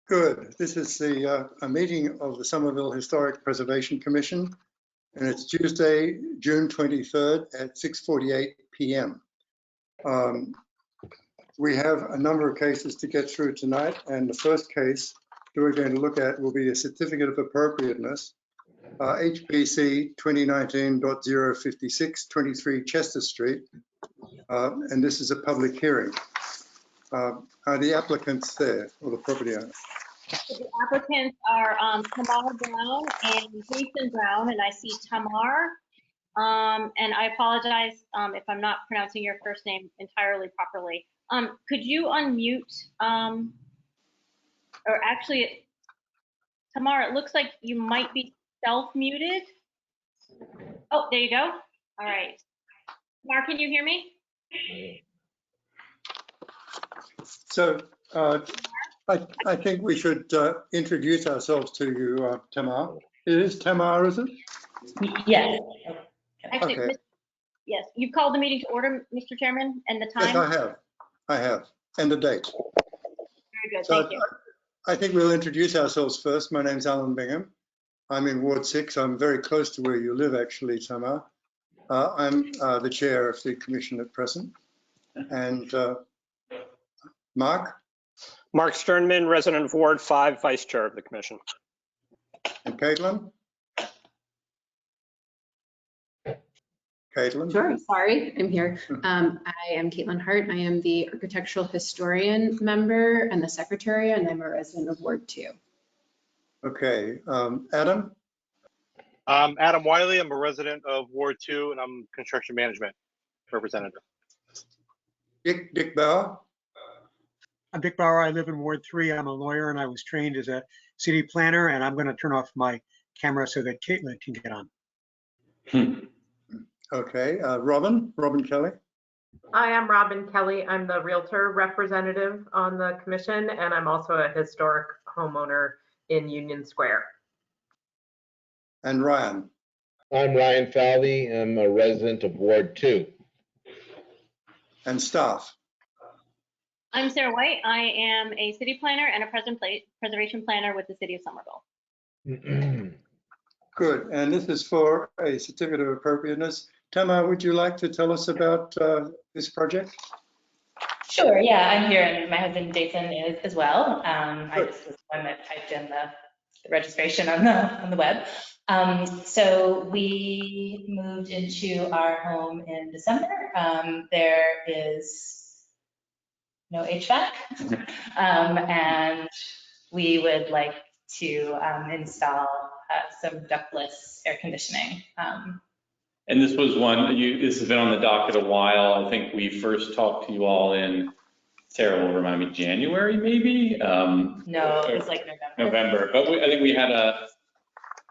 Good. This is a meeting of the Somerville Historic Preservation Commission, and it's Tuesday, June 23rd at 6:48 p.m. We have a number of cases to get through tonight, and the first case that we're going to look at will be a certificate of appropriateness, HBC 2019.056, 23 Chester Street, and this is a public hearing. Are the applicants there, or the property owner? The applicants are Tamar Brown and Jason Brown, and I see Tamar. And I apologize if I'm not pronouncing your first name entirely properly. Could you unmute, or actually, Tamar, it looks like you might be self-muted. Oh, there you go. All right. Tamar, can you hear me? So I think we should introduce ourselves to you, Tamar. It is Tamar, is it? Yes. Actually, Okay. Yes, you've called the meeting to order, Mr. Chairman, and the time? Yes, I have, and the date. Very good, So thank you. I think we'll introduce ourselves first. My name's Alan Bingham. I'm in Ward 6. I'm very close to where you live, actually, Tamar. I'm the chair of the commission at present. And Mark? Mark Sternman, resident of Ward 5, vice chair of the commission. And Caitlin? Caitlin? Sure, sorry, I'm here. I am Caitlin Hart. I am the architectural historian member and the secretary, and I'm a resident of Ward 2. Okay, Adam? Adam Wiley. I'm a resident of Ward 2, and I'm construction management representative. Dick Bauer? I'm Dick Bauer. I live in Ward 3. I'm a lawyer and I was trained as a city planner, and I'm going to turn off my camera so that Caitlin can get on. Okay, Robin Kelly? Hi, I'm Robin Kelly. I'm the realtor representative on the commission, and I'm also a historic homeowner in Union Square. And Ryan? I'm Ryan Falvey. I'm a resident of Ward 2. And staff? I'm Sarah White. I am a city planner and a preservation planner with the city of Somerville. Good, and this is for a certificate of appropriateness. Tamar, would you like to tell us about this project? Sure, yeah, I'm here, and my husband Jason is as well. I just was the one that typed in the registration on the web. So we moved into our home in December. There is no HVAC, and we would like to install some ductless air conditioning. And this was one, this has been on the docket a while. I think we first talked to you all in, Sarah will remind me, January maybe? No, it was like November, but I think we had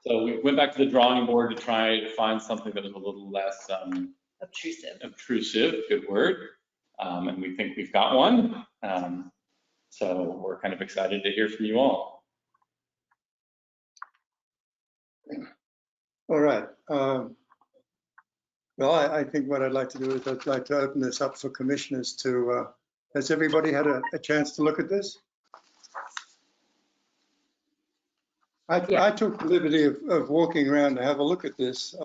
so we went back to the drawing board to try to find something that was a little less obtrusive, good word. And we think we've got one. So we're kind of excited to hear from you all. All right. Well, I think what I'd like to do is I'd like to open this up for commissioners to, has everybody had a chance to look at this? I took the liberty of walking around to have a look at this,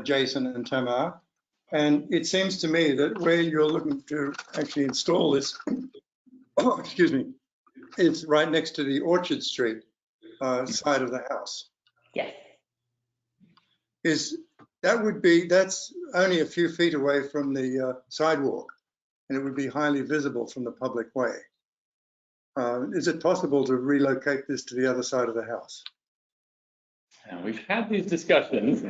Jason and Tamar, and it seems to me that where you're looking to actually install this, oh, excuse me, it's right next to the Orchard Street side of the house. Yes. That's only a few feet away from the sidewalk, and it would be highly visible from the public way. Is it possible to relocate this to the other side of the house? And we've had these discussions.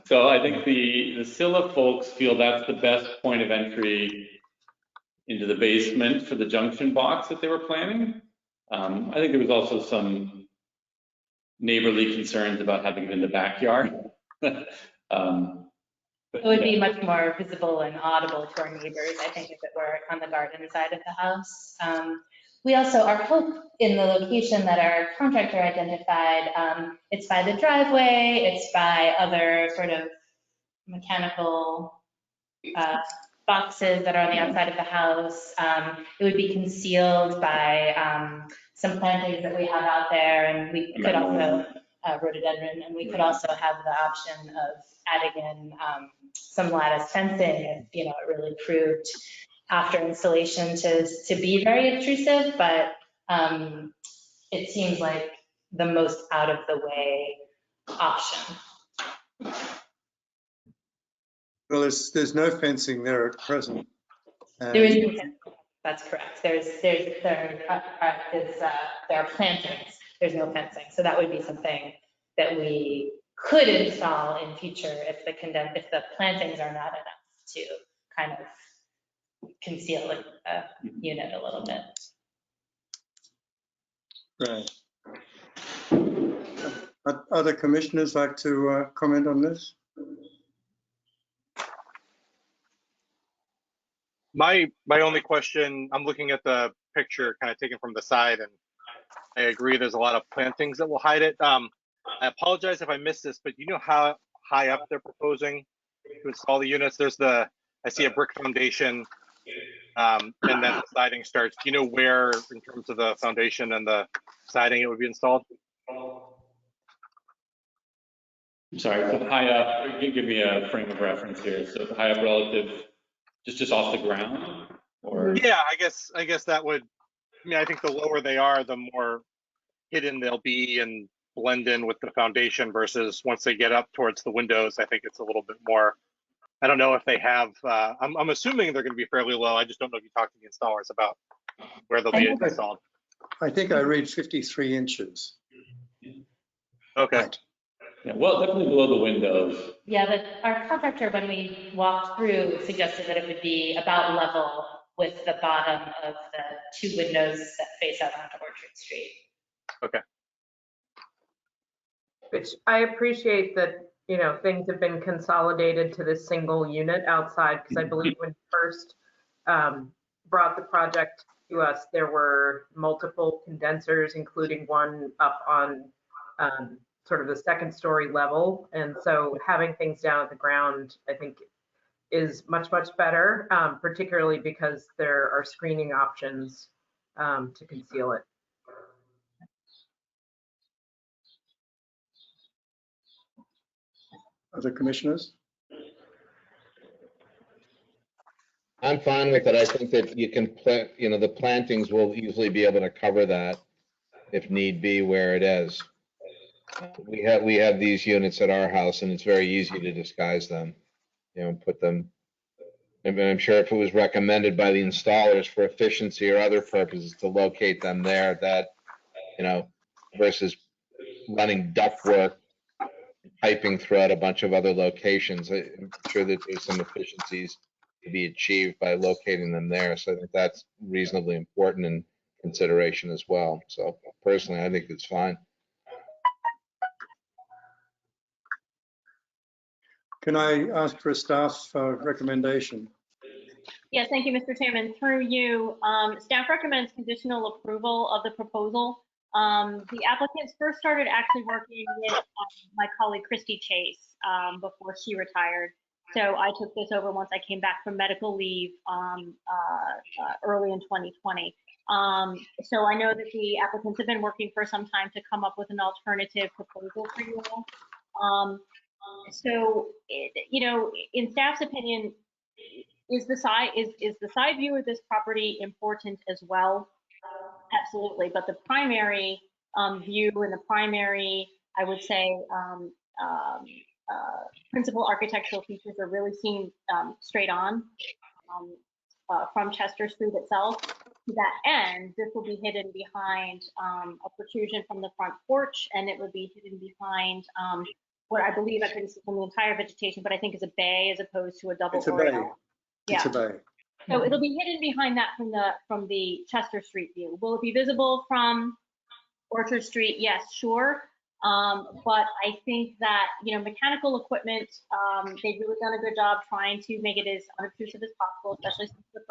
So I think the Scylla folks feel that's the best point of entry into the basement for the junction box that they were planning. I think there was also some neighborly concerns about having it in the backyard. It would be much more visible and audible to our neighbors, I think, if it were on the garden side of the house. We also, our hope in the location that our contractor identified, it's by the driveway, it's by other sort of mechanical boxes that are on the outside of the house. It would be concealed by some plantings that we have out there, and we could also, rhododendron, and we could also have the option of adding in some lattice fencing if, you know, it really proved after installation to be very intrusive, but it seems like the most out of the way option. Well, there's no fencing there at present. There is no fencing. That's correct. There are plantings. There's no fencing. So that would be something that we could install in future if the plantings are not enough to kind of conceal a unit a little bit. Right. Other commissioners like to comment on this? My only question, I'm looking at the picture kind of taken from the side, and I agree there's a lot of plantings that will hide it. I apologize if I missed this, but do you know how high up they're proposing to install the units? I see a brick foundation, and then the siding starts. Do you know where, in terms of the foundation and the siding, it would be installed? I'm sorry, so high up, give me a frame of reference here. So high up relative, just off the ground, or? Yeah, I guess that would, I mean, I think the lower they are, the more hidden they'll be and blend in with the foundation versus once they get up towards the windows, I think it's a little bit more, I don't know if they have, I'm assuming they're going to be fairly low. I just don't know if you talk to the installers about where they'll be installed. I think I read 53 inches. Okay. Right. Yeah, well, definitely below the windows. Yeah, our contractor, when we walked through, suggested that it would be about level with the bottom of the 2 windows that face out onto Orchard Street. Okay. Which I appreciate that, you know, things have been consolidated to this single unit outside, because I believe when you first brought the project to us, there were multiple condensers, including one up on sort of the 2nd story level. And so having things down at the ground, I think, is much, much better, particularly because there are screening options to conceal it. Other commissioners? I'm fine with it. I think that you can plant, you know, the plantings will easily be able to cover that if need be where it is. We have these units at our house, and it's very easy to disguise them, you know, and put them. And I'm sure if it was recommended by the installers for efficiency or other purposes to locate them there, that, you know, versus running ductwork, piping throughout a bunch of other locations, I'm sure that there's some efficiencies to be achieved by locating them there. So I think that's reasonably important in consideration as well. So personally, I think it's fine. Can I ask for a staff recommendation? Yes, thank you, Mr. Chairman. Through you, staff recommends conditional approval of the proposal. The applicants first started actually working with my colleague Christy Chase before she retired. So I took this over once I came back from medical leave early in 2020. So I know that the applicants have been working for some time to come up with an alternative proposal for you all. So, you know, in staff's opinion, is the side view of this property important as well? Absolutely, but the primary view and the primary, I would say, principal architectural features are really seen straight on from Chester Street itself. To that end, this will be hidden behind a protrusion from the front porch, and it will be hidden behind what I believe I couldn't see from the entire vegetation, but I think is a bay as opposed to a double. It's a bay. Yeah. It's a bay. So it'll be hidden behind that from the Chester Street view. Will it be visible from Orchard Street? Yes, sure. But I think that, you know, mechanical equipment, they've really done a good job trying to make it as unobtrusive as possible, especially since the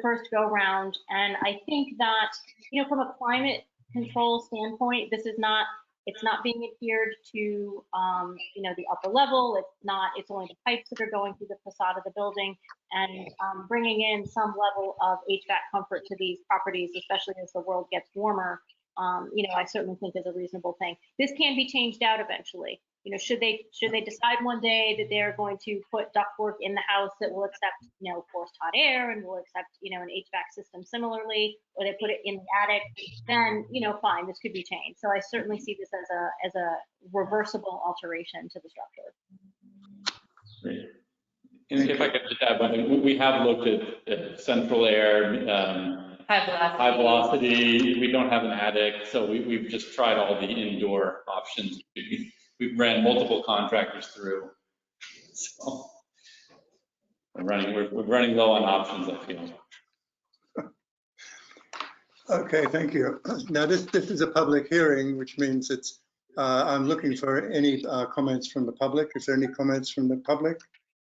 first go round. And I think that, you know, from a climate control standpoint, this is not It's not being adhered to, you know, the upper level. It's only the pipes that are going through the facade of the building, and bringing in some level of HVAC comfort to these properties, especially as the world gets warmer, you know, I certainly think is a reasonable thing. This can be changed out eventually. You know, should they decide one day that they're going to put ductwork in the house that will accept, you know, forced hot air and will accept, you know, an HVAC system similarly, or they put it in the attic, then, you know, fine, this could be changed. So I certainly see this as a reversible alteration to the structure. Great. And if I could just add one thing, we have looked at central air, high velocity. We don't have an attic, so we've just tried all the indoor options. We've ran multiple contractors through. So we're running low on options, I feel. Okay, thank you. Now, this is a public hearing, which means it's, I'm looking for any comments from the public. Is there any comments from the public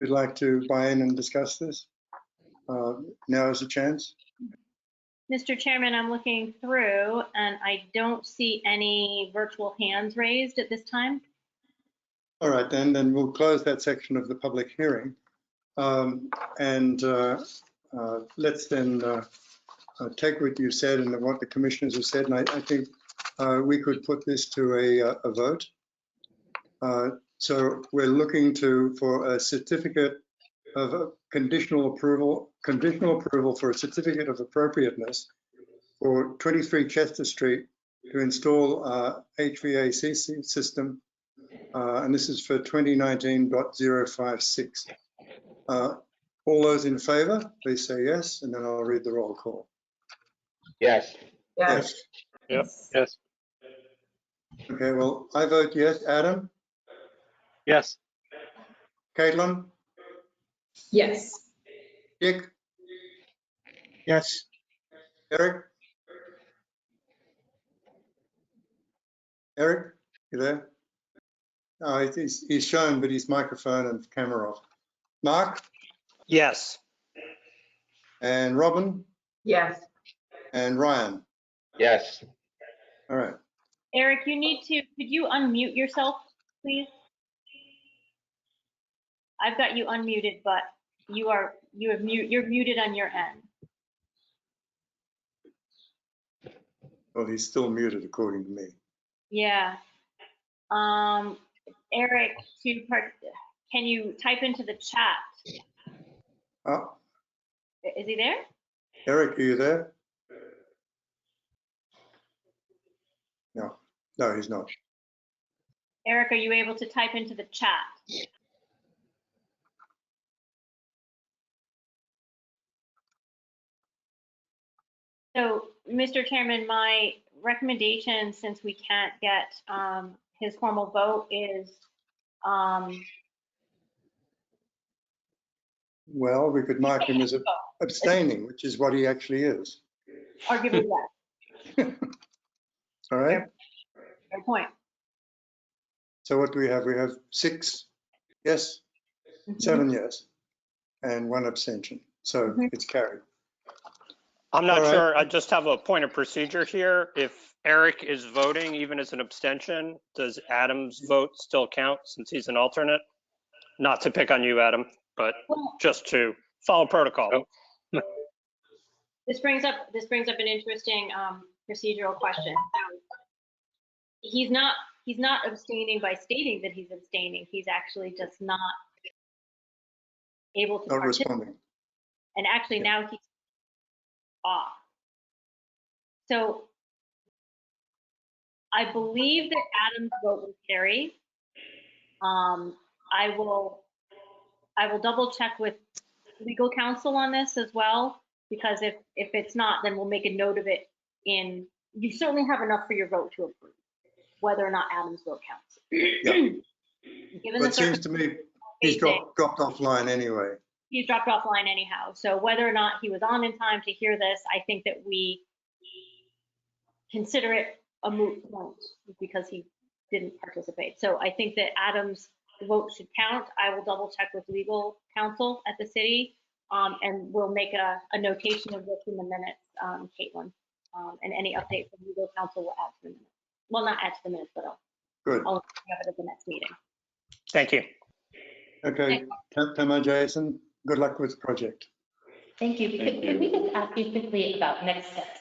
who'd like to buy in and discuss this? Now is a chance. Mr. Chairman, I'm looking through and I don't see any virtual hands raised at this time. All right, then we'll close that section of the public hearing. Let's then take what you said and what the commissioners have said, and I think we could put this to a vote. So we're looking for a certificate of conditional approval for a certificate of appropriateness for 23 Chester Street to install HVAC system, and this is for 2019.056. All those in favor, please say yes, and then I'll read the roll call. Yes. Yes. Yep, yes, Okay, well, I vote yes. Adam? Yes. Caitlin? Yes. Dick? Yes. Eric? Eric, you there? Oh, he's shown, but his microphone and camera off. Mark? yes. And Robin? Yes. And Ryan? Yes. All right. Eric, could you unmute yourself, please? I've got you unmuted, but you're muted on your end. Well, he's still muted according to me. Yeah. Eric, can you type into the chat? Oh, Is he there? Eric, are you there? No, he's not. Eric, are you able to type into the chat? So, Mr. Chairman, my recommendation, since we can't get his formal vote, is Well, we could mark him as abstaining, which is what he actually is. arguably yes. All right. Fair point. So what do we have? We have 6 yes, 7 yes, and 1 abstention. So it's carried. I'm not All right. sure. I just have a point of procedure here. If Eric is voting, even as an abstention, does Adam's vote still count since he's an alternate? Not to pick on you, Adam, but just to follow protocol. This brings up an interesting procedural question. He's not abstaining by stating that he's abstaining. He's actually just not able to Not participate. responding. And actually now he's off. So I believe that Adam's vote will carry. I will double check with legal counsel on this as well, because if it's not, then we'll make a note of it you certainly have enough for your vote to approve, whether or not Adam's vote counts. Yeah. Given But the it seems to me he's dropped offline anyway. He's dropped offline anyhow. So whether or not he was on in time to hear this, I think that we consider it a moot point because he didn't participate. So I think that Adam's vote should count. I will double check with legal counsel at the city, and we'll make a notation of this in the minutes, Caitlin, and any update from legal counsel will add to the minutes. well, not add to the minutes, but Good. I'll have it at the next meeting. Thank you. Okay, Tamar, Jason, good luck with the project. Thank you. Thank Could we you. just ask you quickly about next steps?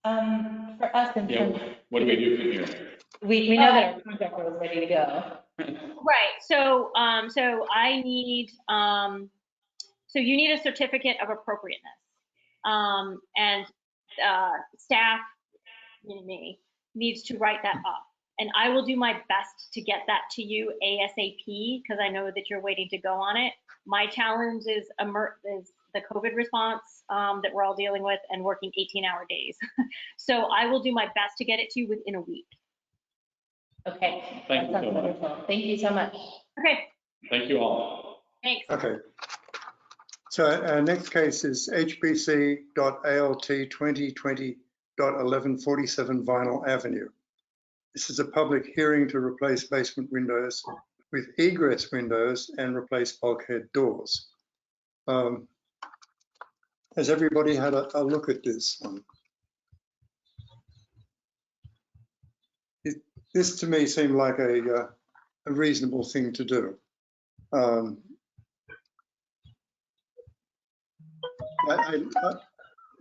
For us in terms, Yeah, what do we do from here? we know that our contract is ready to go. Right, so, so I need, so you need a certificate of appropriateness. And staff, me, needs to write that up. And I will do my best to get that to you ASAP, because I know that you're waiting to go on it. My challenge is the COVID response that we're all dealing with and working 18-hour days. So I will do my best to get it to you within a week. Okay. Thank you that so sounds much. wonderful. Thank you so much. Okay, Thank you all. thanks. Okay. So our next case is HBC.ALT 2020.1147 Vinyl Avenue. This is a public hearing to replace basement windows with egress windows and replace bulkhead doors. Has everybody had a look at this one? This to me seemed like a reasonable thing to do.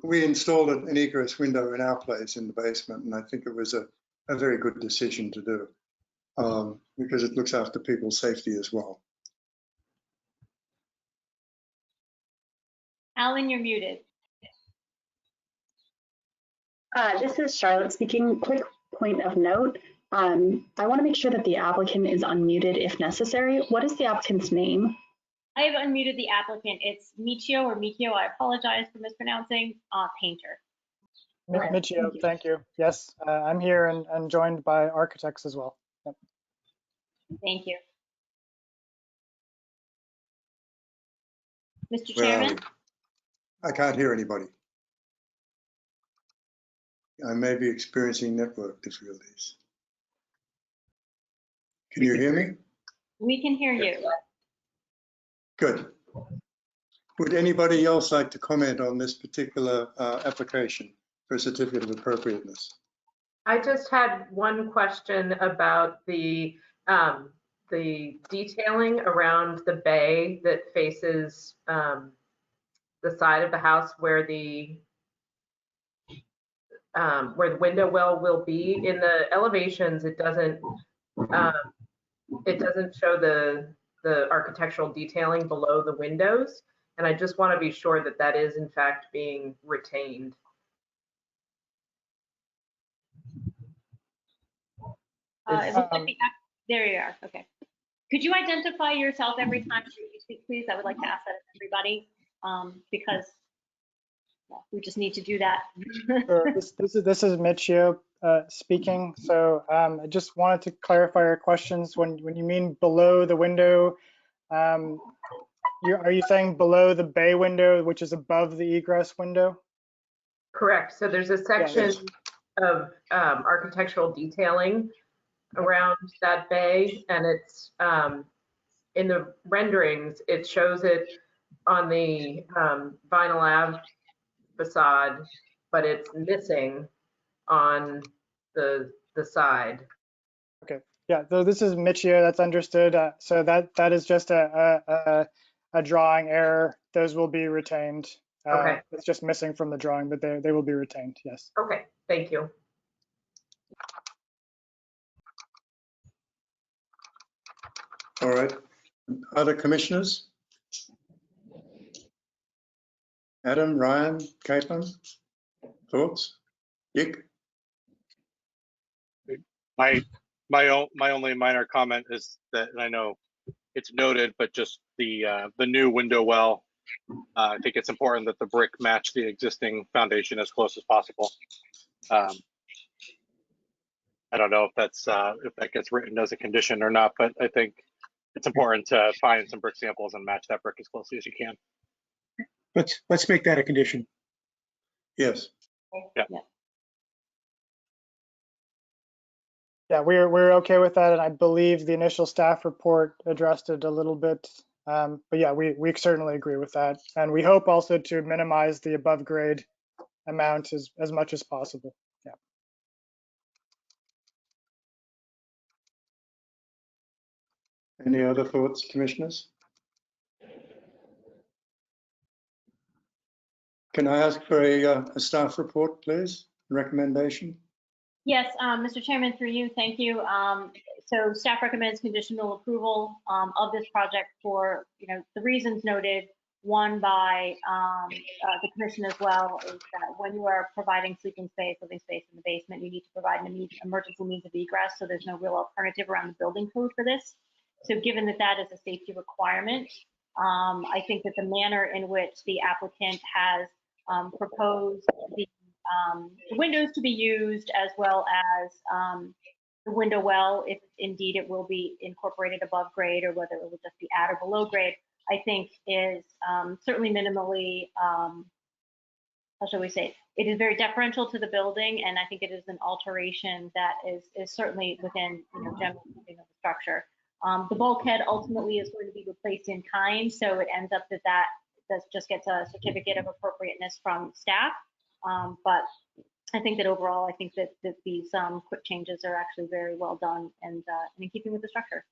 We installed an egress window in our place in the basement, and I think it was a very good decision to do because it looks after people's safety as well. Alan, you're muted. This is Charlotte speaking. Quick point of note. I want to make sure that the applicant is unmuted if necessary. What is the applicant's name? I have unmuted the applicant. It's Michio or Mikio. I apologize for mispronouncing. Painter. Michio, thank you. Yes, I'm here and joined by architects as well. Yep. Thank you. Mr. Where are Chairman? we? I can't hear anybody. I may be experiencing network difficulties. Can you hear me? We can hear you. Good. Would anybody else like to comment on this particular application for a certificate of appropriateness? I just had one question about the detailing around the bay that faces the side of the house where the window well will be. In the elevations, it doesn't show the architectural detailing below the windows, and I just want to be sure that that is in fact being retained. It looks like there you are. Okay. Could you identify yourself every time you speak, please? I would like to ask that of everybody because we just need to do that. Sure. This is Michio speaking. So I just wanted to clarify your questions. When you mean below the window, are you saying below the bay window, which is above the egress window? Correct. So there's a section of architectural detailing around that bay, and it's in the renderings, it shows it on the Vinyl Ave facade, but it's missing on the side. Okay. Yeah. So this is Michio. That's understood. So that is just a drawing error. Those will be retained. Okay. It's just missing from the drawing, but they will be retained. Yes. Okay. Thank you. All right. Other commissioners? Adam, Ryan, Caitlin, thoughts? Dick? My only minor comment is that, and I know it's noted, but just the new window well, I think it's important that the brick match the existing foundation as close as possible. I don't know if that's if that gets written as a condition or not, but I think it's important to find some brick samples and match that brick as closely as you can. Let's make that a condition. Yes. Yeah. Yeah, we're okay with that, and I believe the initial staff report addressed it a little bit. But yeah, we certainly agree with that, and we hope also to minimize the above grade amount as much as possible. Yeah. Any other thoughts, commissioners? Can I ask for a staff report, please? Recommendation? Yes, Mr. Chairman, through you, thank you. So staff recommends conditional approval of this project for, the reasons noted. One by the commission as well is that when you are providing sleeping space, living space in the basement, you need to provide an emergency means of egress. So there's no real alternative around the building code for this. So given that that is a safety requirement, I think that the manner in which the applicant has proposed the windows to be used, as well as the window well, if indeed it will be incorporated above grade or whether it will just be at or below grade, I think is certainly minimally, how shall we say, it is very deferential to the building, and I think it is an alteration that is certainly within general keeping of the structure. The bulkhead ultimately is going to be replaced in kind, so it ends up that just gets a certificate of appropriateness from staff. But I think that overall, I think that these quick changes are actually very well done and in keeping with the structure.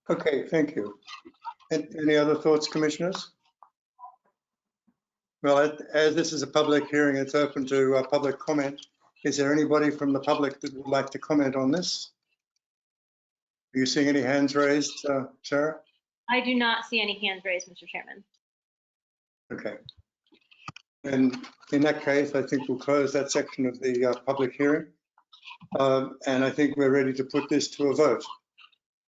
Okay, thank you. Any other thoughts, commissioners? Well, as this is a public hearing, it's open to public comment. Is there anybody from the public that would like to comment on this? Are you seeing any hands raised, Sarah? I do not see any hands raised, Mr. Chairman. Okay. And in that case, I think we'll close that section of the public hearing. And I think we're ready to put this to a vote.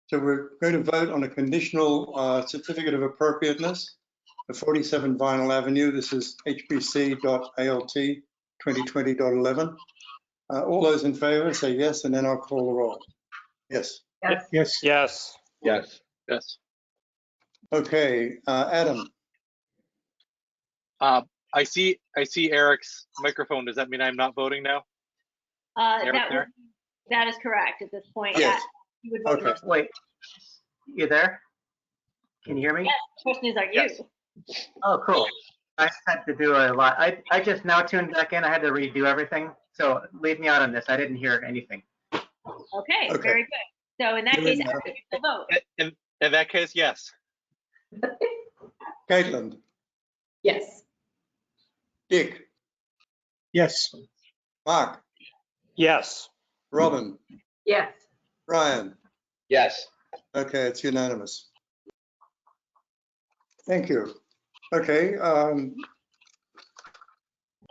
So we're going to vote on a conditional certificate of appropriateness for 47 Vinyl Avenue. This is HBC.ALT 2020.11. All those in favor say yes, and then I'll call the roll. Yes. Yes. Yes. Yes. Yes. Yes. Okay, Adam. I see Eric's microphone. Does that mean I'm not voting now? That is correct at this point. Yes. You would vote Okay. yes. Wait, you there? Can you hear me? Yes, the question is, are you? Yes. Oh, cool. I had to do a lot. I just now tuned back in. I had to redo everything. So leave me out on this. I didn't hear anything. Okay, Okay. very good. So in that You're case, in now. you still vote. In that case, yes. Caitlin. Yes. Dick. Yes. Mark. Yes. Robin. Yes. Ryan. Yes. Okay, it's unanimous. Thank you. Okay,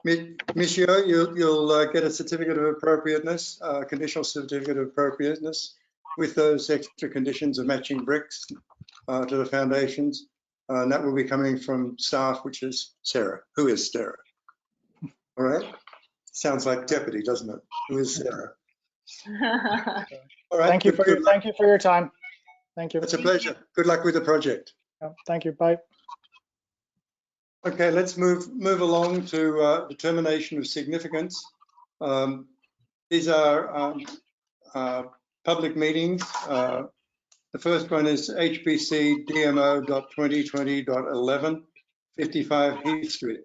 Michio, you'll get a certificate of appropriateness, conditional certificate of appropriateness with those extra conditions of matching bricks to the foundations. And that will be coming from staff, which is Sarah. Who is Sarah? All right. Sounds like deputy, doesn't it? Who is Sarah? All right. Thank you for your time. Thank you. It's a pleasure. Good luck with the project. Thank you. Bye. Okay, let's move along to determination of significance. These are public meetings. The first one is HBC DMO.2020.11, 55 Heath Street.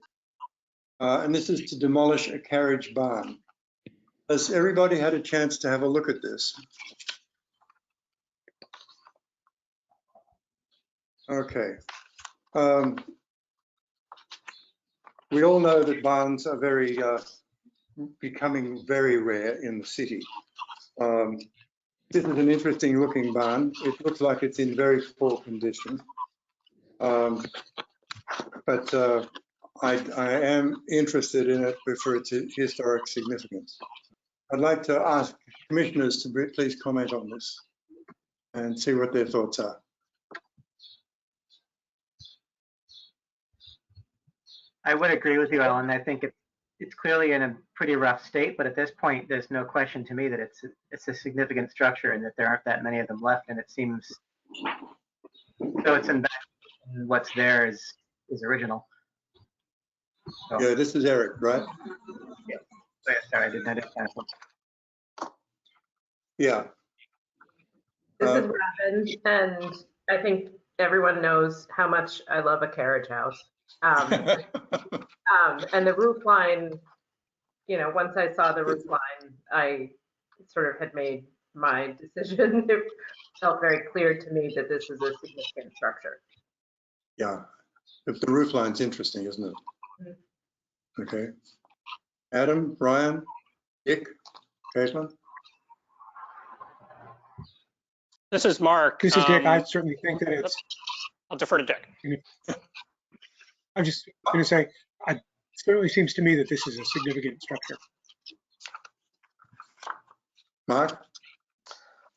And this is to demolish a carriage barn. Has everybody had a chance to have a look at this? Okay. We all know that barns are becoming very rare in the city. This is an interesting looking barn. It looks like it's in very poor condition. But I am interested in it for its historic significance. I'd like to ask commissioners to please comment on this and see what their thoughts are. I would agree with you, Ellen. I think it's clearly in a pretty rough state, but at this point, there's no question to me that it's a significant structure and that there aren't that many of them left. And it seems so it's in back, and what's there is original. So, Yeah, this is Eric, right? yeah. Sorry, I didn't have that. Yeah. This is Robin, and I think everyone knows how much I love a carriage house. And the roof line, once I saw the roof line, I sort of had made my decision. It felt very clear to me that this is a significant structure. Yeah, the roof line's interesting, isn't it? Okay. Adam, Brian, Dick, Caitlin? This is Mark. This is Dick. I certainly think that it's, I'll defer to Dick. I'm just going to say, it certainly seems to me that this is a significant structure. Mark?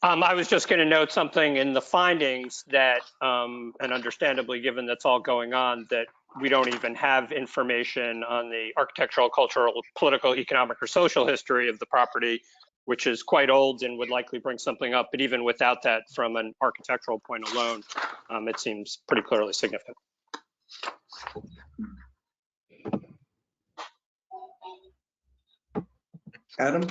I was just going to note something in the findings that, and understandably, given that's all going on, that we don't even have information on the architectural, cultural, political, economic, or social history of the property, which is quite old and would likely bring something up. But even without that, from an architectural point alone, it seems pretty clearly significant. Adam?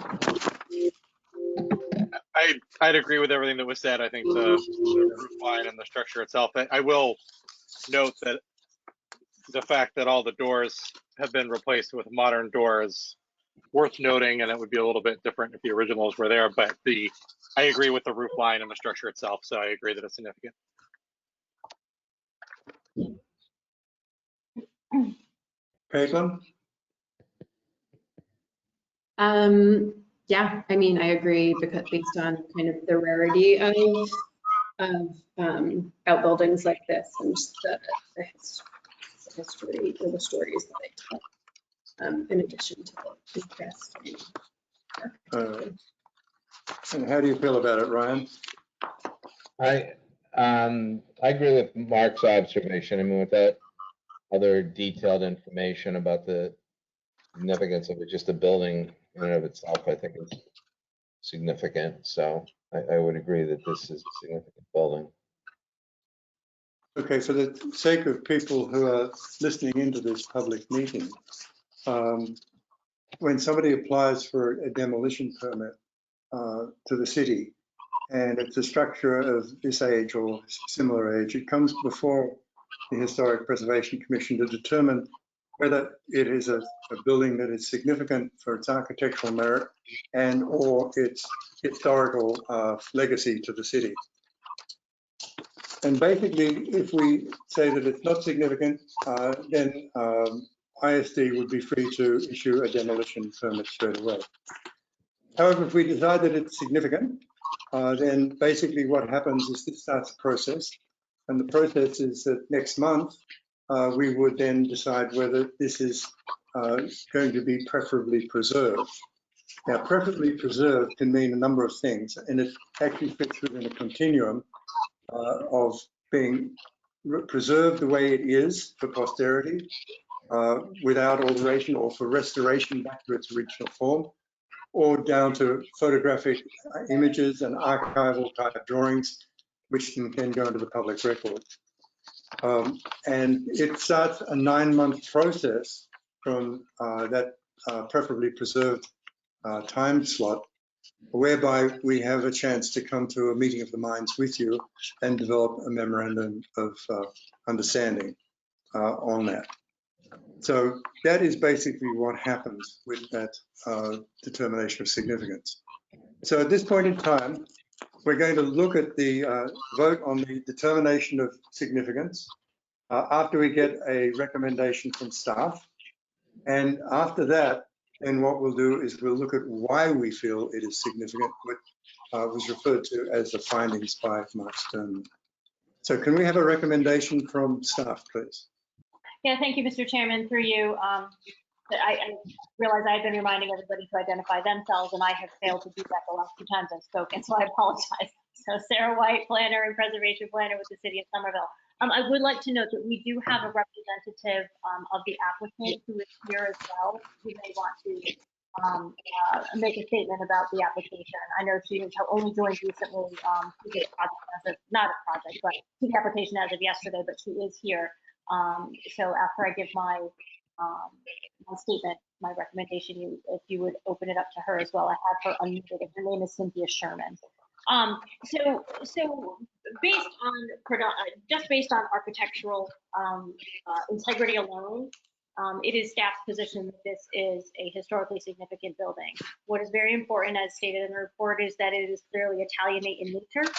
I'd agree with everything that was said. I think the roof line and the structure itself. I will note that the fact that all the doors have been replaced with modern doors worth noting, and it would be a little bit different if the originals were there, but I agree with the roof line and the structure itself, so I agree that it's significant. Caitlin? Yeah, I mean, I agree because based on kind of the rarity of outbuildings like this and just the history or the stories that they tell, in addition to the interest in And how do you feel about it, Ryan? I agree with Mark's observation. I mean, with that other detailed information about the significance of it, just the building in and of itself, I think is significant. So I would agree that this is a significant building. Okay, for the sake of people who are listening into this public meeting, when somebody applies for a demolition permit to the city, and it's a structure of this age or similar age, it comes before the Historic Preservation Commission to determine whether it is a building that is significant for its architectural merit and or its historical legacy to the city. And basically, if we say that it's not significant, then ISD would be free to issue a demolition permit straight away. However, if we decide that it's significant, then basically what happens is this starts a process. And the process is that next month, we would then decide whether this is going to be preferably preserved. Now, preferably preserved can mean a number of things, and it actually fits within a continuum of being preserved the way it is for posterity, without alteration, or for restoration back to its original form, or down to photographic images and archival type drawings, which can go into the public record. And it starts a 9-month process from that preferably preserved time slot, whereby we have a chance to come to a meeting of the minds with you and develop a memorandum of understanding on that. So that is basically what happens with that determination of significance. So at this point in time, we're going to look at the vote on the determination of significance after we get a recommendation from staff. And after that, then what we'll do is we'll look at why we feel it is significant, what was referred to as the findings by Mark Sternman. So can we have a recommendation from staff, please? Yeah, thank you, Mr. Chairman. Through you, I realize I've been reminding everybody to identify themselves, and I have failed to do that the last 2 times I've spoken, so I apologize. So Sarah White, planner and preservation planner with the City of Somerville. I would like to note that we do have a representative of the applicant who is here as well, who may want to make a statement about the application. I know she has only joined recently to the project, not a project, but to the application as of yesterday, but she is here. So after I give my statement, my recommendation, if you would open it up to her as well. I have her unmuted, and her name is Cynthia Sherman. So based on just based on architectural integrity alone, it is staff's position that this is a historically significant building. What is very important, as stated in the report, is that it is clearly Italianate in nature.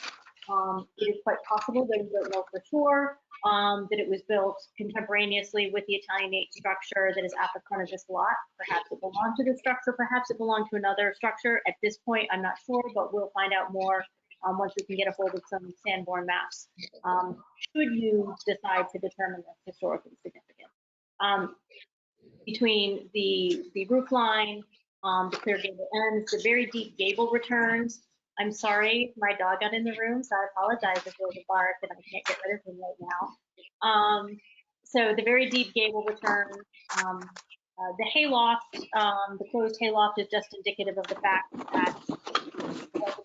It is quite possible that we don't know for sure that it was built contemporaneously with the Italianate structure that is at the front of this lot. Perhaps it belonged to this structure, perhaps it belonged to another structure. At this point, I'm not sure, but we'll find out more once we can get a hold of some Sanborn maps. Should you decide to determine this historically significant. Between the roof line, the clear gable ends, the very deep gable returns. I'm sorry, my dog got in the room, so I apologize if there's a bark and I can't get rid of him right now. So the very deep gable returns, the hayloft, the closed hayloft is just indicative of the fact that it was a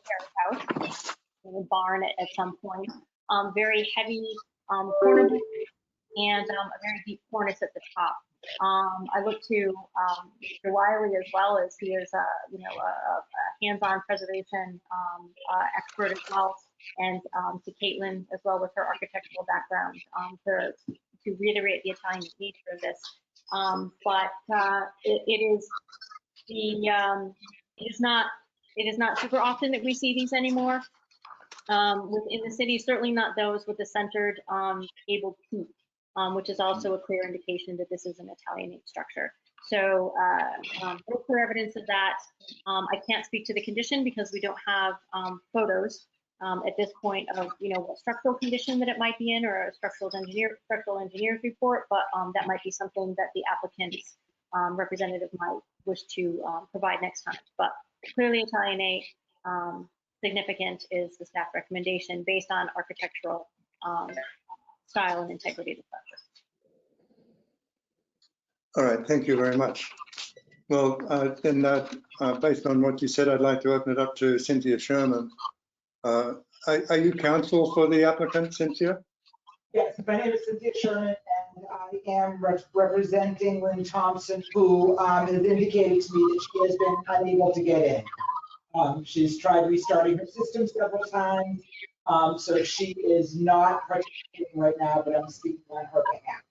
terrace house, a barn at some point. Very heavy corner and a very deep cornice at the top. I look to Mr. Wiley as well, as he is a hands-on preservation expert as well, and to Caitlin as well with her architectural background to reiterate the Italian nature of this. It is not super often that we see these anymore within the city. Certainly not those with the centered gabled peak. Which is also a clear indication that this is an Italianate structure. So no clear evidence of that. I can't speak to the condition because we don't have photos at this point of what structural condition that it might be in, or a structural engineer's report, but that might be something that the applicant's representative might wish to provide next time. But clearly Italianate, significant is the staff recommendation based on architectural style and integrity of the structure. All right, thank you very much. Well, then based on what you said, I'd like to open it up to Cynthia Sherman. Are you counsel for the applicant, Cynthia? Yes, my name is Cynthia Sherman, and I am representing Lynn Thompson, who has indicated to me that she has been unable to get in. She's tried restarting her system several times. So she is not participating right now, but I'm speaking on her behalf.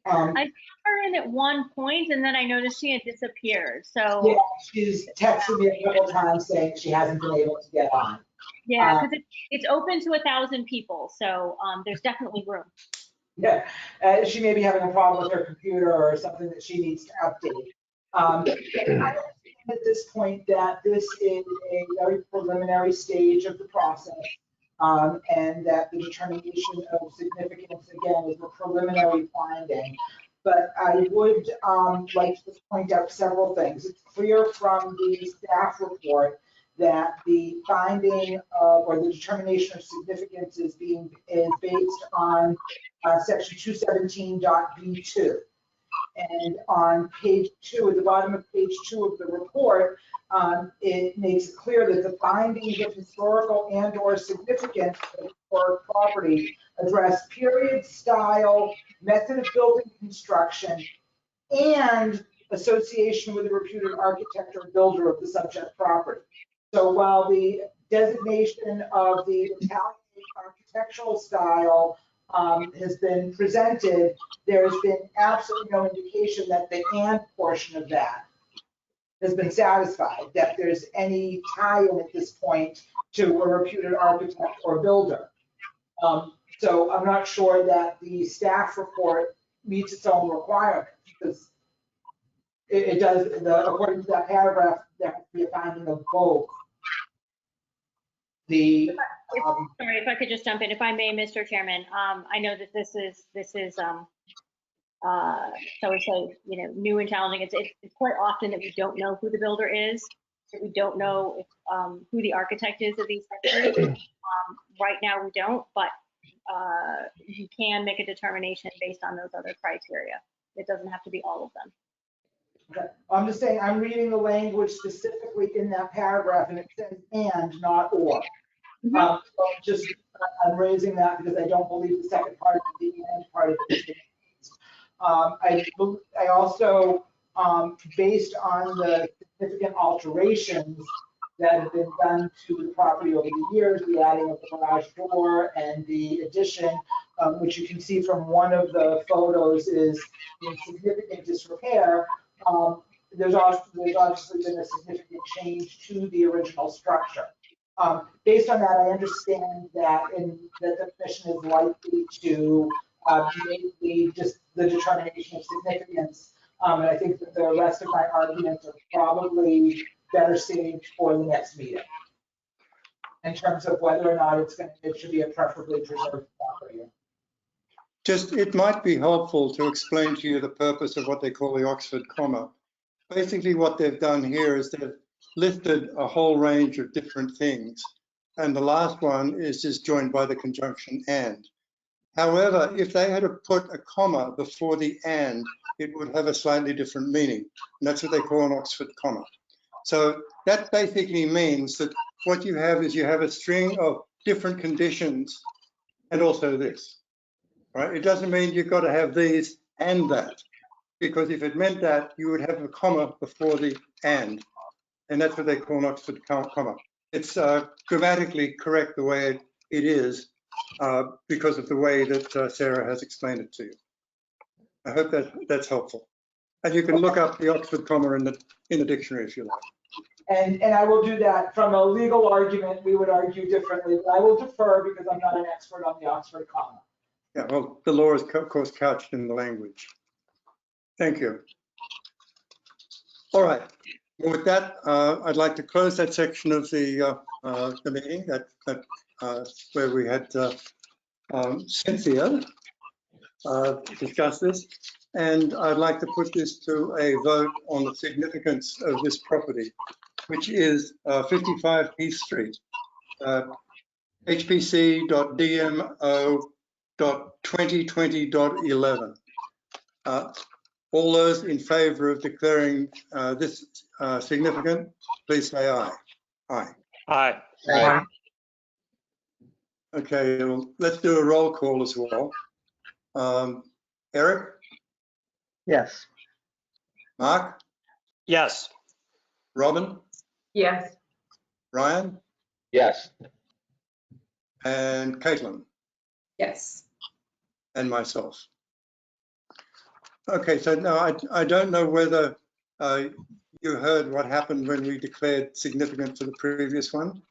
I saw her in at one point, and then I noticed she had disappeared. So yeah, she's texted me a couple times saying she hasn't been able to get on. Yeah, because it's open to 1,000 people, so there's definitely room. Yeah, she may be having a problem with her computer or something that she needs to update. I understand at this point that this is a very preliminary stage of the process. And that the determination of significance, again, is a preliminary finding. But I would like to just point out several things. It's clear from the staff report that the finding or the determination of significance is based on section 217.b2. And on page 2, at the bottom of page 2 of the report, it makes it clear that the findings of historical and/or significance of historic property address period, style, method of building construction, and association with a reputed architect or builder of the subject property. So while the designation of the Italian architectural style has been presented, there's been absolutely no indication that the "and" portion of that has been satisfied, that there's any tie-in at this point to a reputed architect or builder. So I'm not sure that the staff report meets its own requirements, because it does, according to that paragraph, there has to be a finding of both. Sorry, if I could just jump in, if I may, Mr. Chairman. I know that this is so we say, new and challenging. It's quite often that we don't know who the builder is, that we don't know if, who the architect is of these sectors. Right now we don't, but you can make a determination based on those other criteria. It doesn't have to be all of them. Okay. I'm just saying, I'm reading the language specifically in that paragraph, and it says "and," not "or." So I'm raising that because I don't believe the second part of the "and" part of it is I also, based on the significant alterations that have been done to the property over the years, the adding of the garage door and the addition which you can see from one of the photos is in significant disrepair, there's obviously been a significant change to the original structure. Based on that, I understand that the commission is likely to make the determination of significance. And I think that the rest of my arguments are probably better saved for the next meeting in terms of whether or not it should be a preferably preserved property. Just, it might be helpful to explain to you the purpose of what they call the Oxford comma. Basically, what they've done here is they've listed a whole range of different things, and the last one is just joined by the conjunction and. However, if they had to put a comma before the and, it would have a slightly different meaning, and that's what they call an Oxford comma. So that basically means that what you have is you have a string of different conditions and also this, right? It doesn't mean you've got to have these and that, because if it meant that, you would have a comma before the and that's what they call an Oxford comma. It's grammatically correct the way it is because of the way that Sarah has explained it to you. I hope that that's helpful. And you can look up the Oxford comma in the dictionary if you like. And I will do that. From a legal argument, we would argue differently, but I will defer because I'm not an expert on the Oxford comma. Yeah, well, the law is of course couched in the language. Thank you. All right. Well, with that, I'd like to close that section of the meeting. Where we had Cynthia discuss this, and I'd like to put this to a vote on the significance of this property, which is 55 Heath Street, HPC.DMO.2020.11. All those in favor of declaring this significant, please say aye. Aye. Aye. Aye. Okay, well, let's do a roll call as well. Eric? Yes. Mark? Yes. Robin? Yes. Ryan? Yes. And Caitlin? Yes. And myself. Okay, so now I don't know whether you heard what happened when we declared significant for the previous one.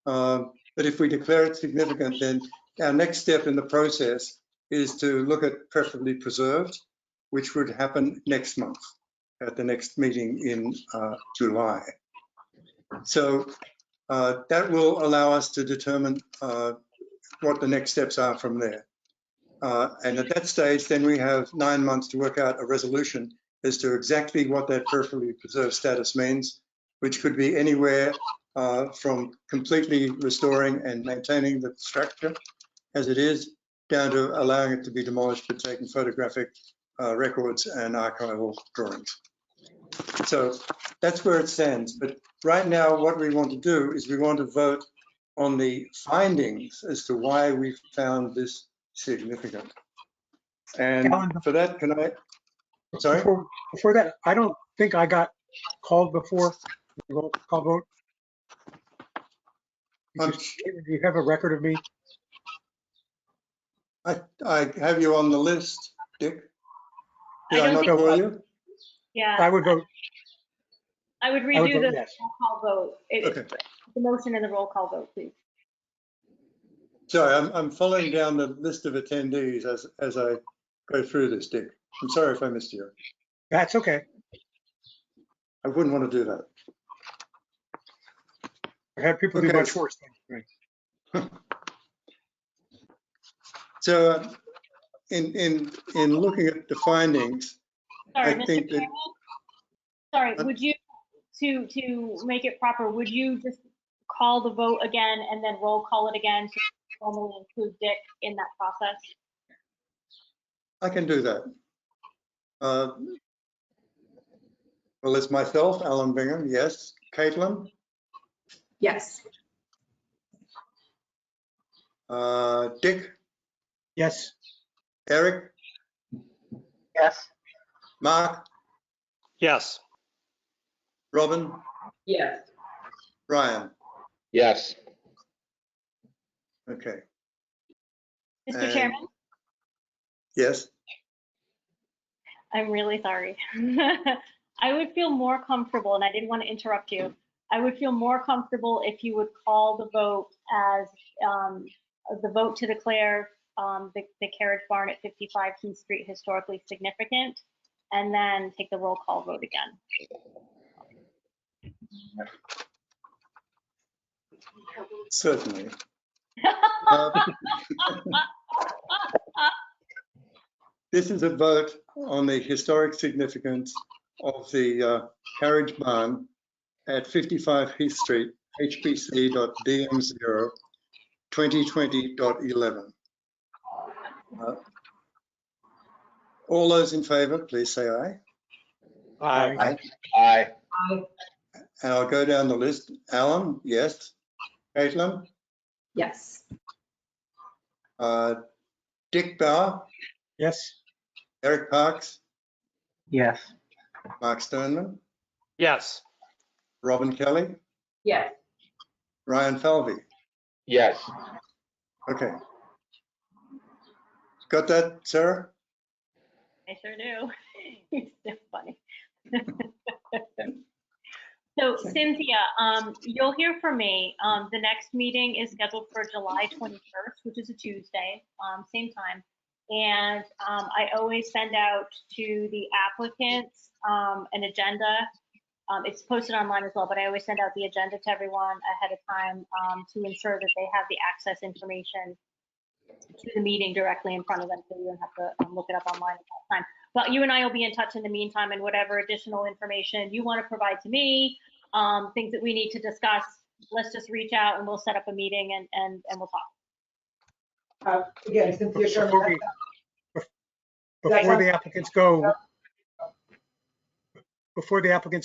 But if we declare it significant, then our next step in the process is to look at preferably preserved, which would happen next month at the next meeting in July. So that will allow us to determine what the next steps are from there. And at that stage, then we have 9 months to work out a resolution as to exactly what that preferably preserved status means, which could be anywhere from completely restoring and maintaining the structure as it is, down to allowing it to be demolished but taking photographic records and archival drawings. So that's where it stands. But right now, what we want to do is we want to vote on the findings as to why we found this significant. And for that, can I, sorry? Before that, I don't think I got called before the roll call vote. Do you have a record of me? I have you on the list, Dick. Did I don't not think call so. you? Yeah, I would vote. I would I would redo vote the yes. roll call vote. Okay. The motion and the roll call vote, please. Sorry, I'm following down the list of attendees as I go through this, Dick. I'm sorry if I missed you. That's okay. I wouldn't want to do that. I've had people do Okay. much worse. Right. So in looking at the findings, Sorry, I Mr. think that Chairman? Sorry, would you, to make it proper, would you just call the vote again and then roll call it again to formally include Dick in that process? I can do that. Well, it's myself, Alan Bingham, yes. Caitlin? Yes. Dick? Yes. Eric? Yes. Mark? Yes. Robin? Yes. Ryan? Yes. Okay. Mr. And- Chairman, Yes, I'm really sorry. I would feel more comfortable, and I didn't want to interrupt you. I would feel more comfortable if you would call the vote as the vote to declare the carriage barn at 55 Keith Street historically significant, and then take the roll call vote again. certainly. This is a vote on the historic significance of the carriage barn at 55 Heath Street, HBC.DM0 2020.11. All those in favor, please say aye. Aye. Aye. And I'll go down the list. Alan, yes. Caitlin, Yes. Dick Bauer, Yes. Eric Parks, Yes. Mark Sternman, Yes. Robin Kelly, Yes. Ryan Falvey. Yes. Okay. Got that, Sarah? I sure do. You're so funny. So Cynthia, you'll hear from me. The next meeting is scheduled for July 21st, which is a Tuesday, same time. And I always send out to the applicants an agenda. It's posted online as well, but I always send out the agenda to everyone ahead of time to ensure that they have the access information to the meeting directly in front of them, so you don't have to look it up online at that time. But you and I will be in touch in the meantime, and whatever additional information you want to provide to me, things that we need to discuss, let's just reach out and we'll set up a meeting and we'll talk. Again, Cynthia Sherman. Before the applicants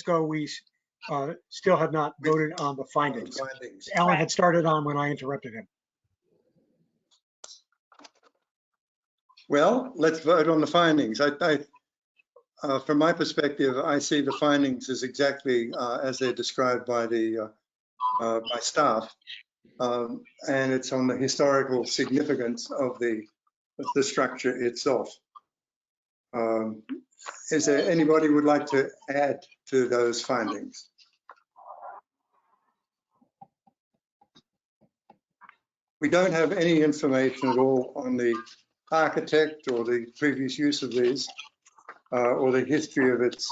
go, we still have not voted on the findings. Alan had started on when I interrupted him. Well, let's vote on the findings. From my perspective, I see the findings as exactly as they're described by the by staff, and it's on the historical significance of the structure itself. Is there anybody who would like to add to those findings? We don't have any information at all on the architect or the previous use of these, or the history of its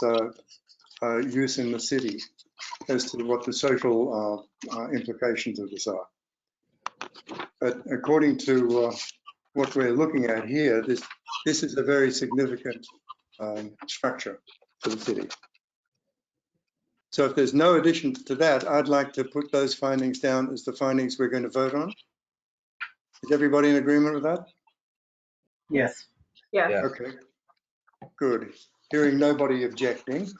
use in the city as to what the social implications of this are. But according to what we're looking at here, this is a very significant structure for the city. So if there's no addition to that, I'd like to put those findings down as the findings we're going to vote on. Is everybody in agreement with that? Yes. Yes. Okay, good. Hearing nobody objecting,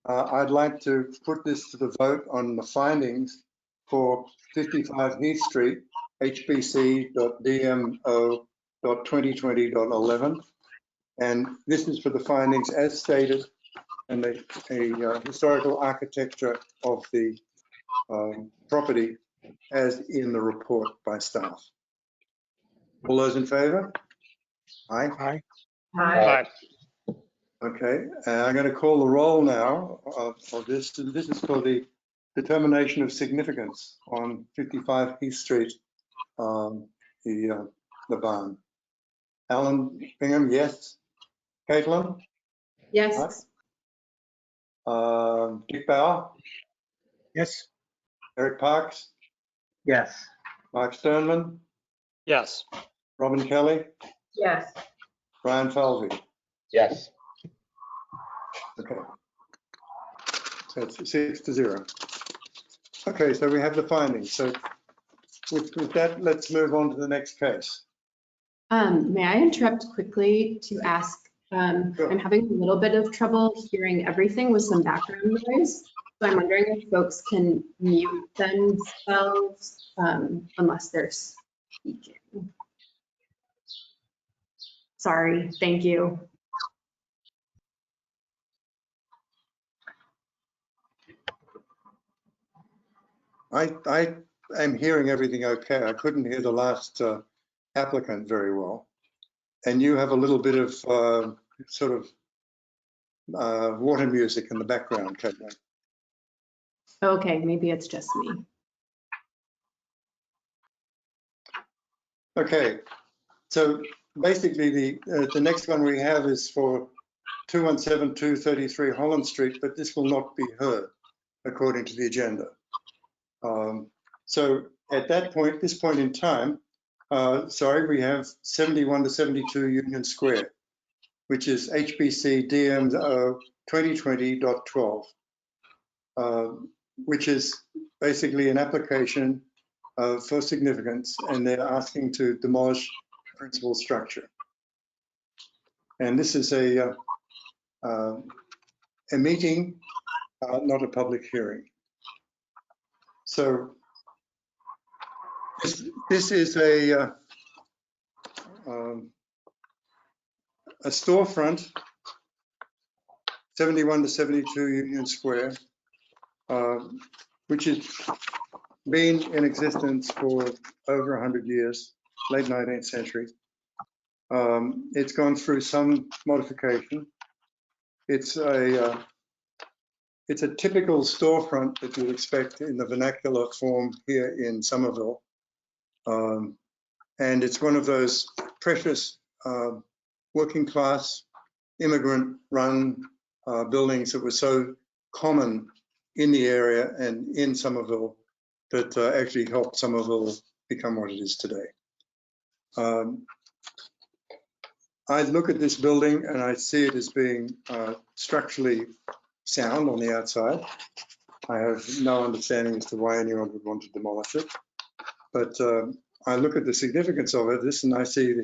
I'd like to put this to the vote on the findings for 55 Heath Street, HBC.DMO.2020.11. And this is for the findings as stated and the historical architecture of the property as in the report by staff. All those in favor? Aye. Aye. Aye. Okay, I'm going to call the roll now of this. This is for the determination of significance on 55 Heath Street, the barn. Alan Bingham, yes. Caitlin? Yes. Dick Bauer? Yes. Eric Parks? Yes. Mark Sternman? Yes. Robin Kelly? Yes. Ryan Falvey? Yes. Okay. So it's 6-0. Okay, so we have the findings. So with that, let's move on to the next case. May I interrupt quickly to ask, Sure. I'm having a little bit of trouble hearing everything with some background noise. So I'm wondering if folks can mute themselves unless they're speaking. Sorry, thank you. I am hearing everything okay. I couldn't hear the last applicant very well. And you have a little bit of sort of water music in the background, Caitlin. Okay, maybe it's just me. Okay, so basically the next one we have is for 217-233 Holland Street, but this will not be heard according to the agenda. So at this point in time, sorry, we have 71 to 72 Union Square, which is HBC DM 2020.12, which is basically an application for significance, and they're asking to demolish the principal structure. And this is a meeting, not a public hearing. So this is a storefront, 71 to 72 Union Square, which has been in existence for over 100 years, late 19th century. It's gone through some modification. It's a typical storefront that you'd expect in the vernacular form here in Somerville. And it's one of those precious working class immigrant run buildings that were so common in the area and in Somerville that actually helped Somerville become what it is today. I look at this building and I see it as being structurally sound on the outside. I have no understanding as to why anyone would want to demolish it. But I look at the significance of it, and I see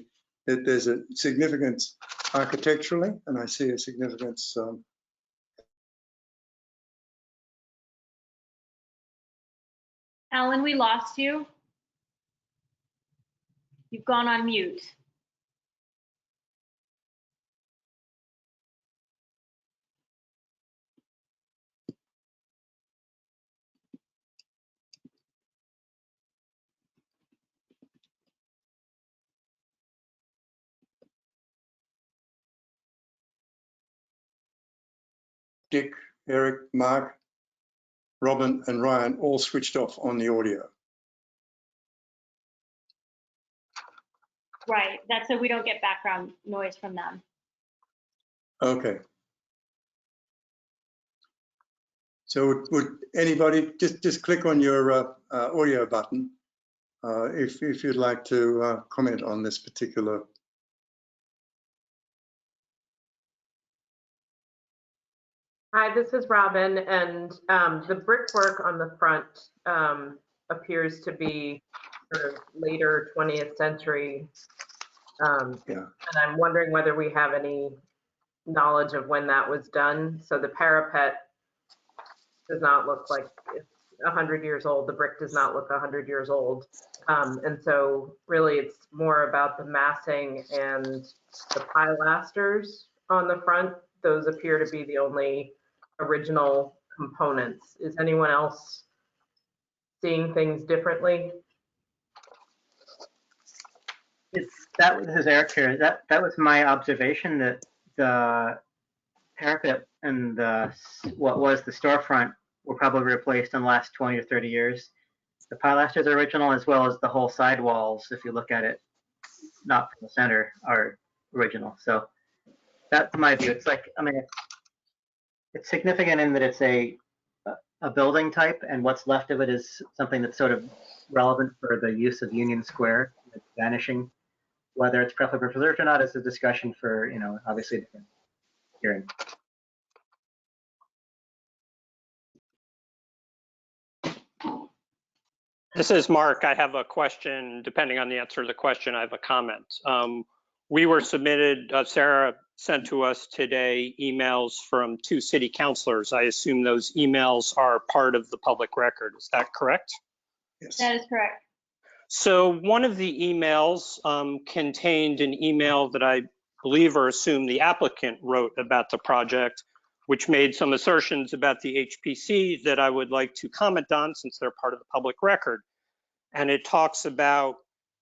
that there's a significance architecturally, and I see a significance Alan, we lost you. You've gone on mute. Dick, Eric, Mark, Robin, and Ryan all switched off on the audio. Right, that's so we don't get background noise from them. Okay. So would anybody just click on your audio button if you'd like to comment on this particular. Hi, this is Robin, and the brickwork on the front appears to be sort of later 20th century. Yeah. And I'm wondering whether we have any knowledge of when that was done. So the parapet does not look like it's 100 years old. The brick does not look 100 years old. And so really it's more about the massing and the pilasters on the front. Those appear to be the only original components. Is anyone else seeing things differently? This is Eric here. That was my observation, that the parapet and what was the storefront were probably replaced in the last 20 or 30 years. The pilasters are original, as well as the whole side walls, if you look at it, not from the center, are original. So that's my view. It's like, I mean, it's significant in that it's a building type, and what's left of it is something that's sort of relevant for the use of Union Square. It's vanishing. Whether it's properly preserved or not is a discussion for, obviously different hearing. This is Mark. I have a question. Depending on the answer to the question, I have a comment. We were submitted, Sarah sent to us today emails from 2 city councilors. I assume those emails are part of the public record. Is that correct? Yes. That is correct. So one of the emails contained an email that I believe or assume the applicant wrote about the project, which made some assertions about the HPC that I would like to comment on since they're part of the public record. And it talks about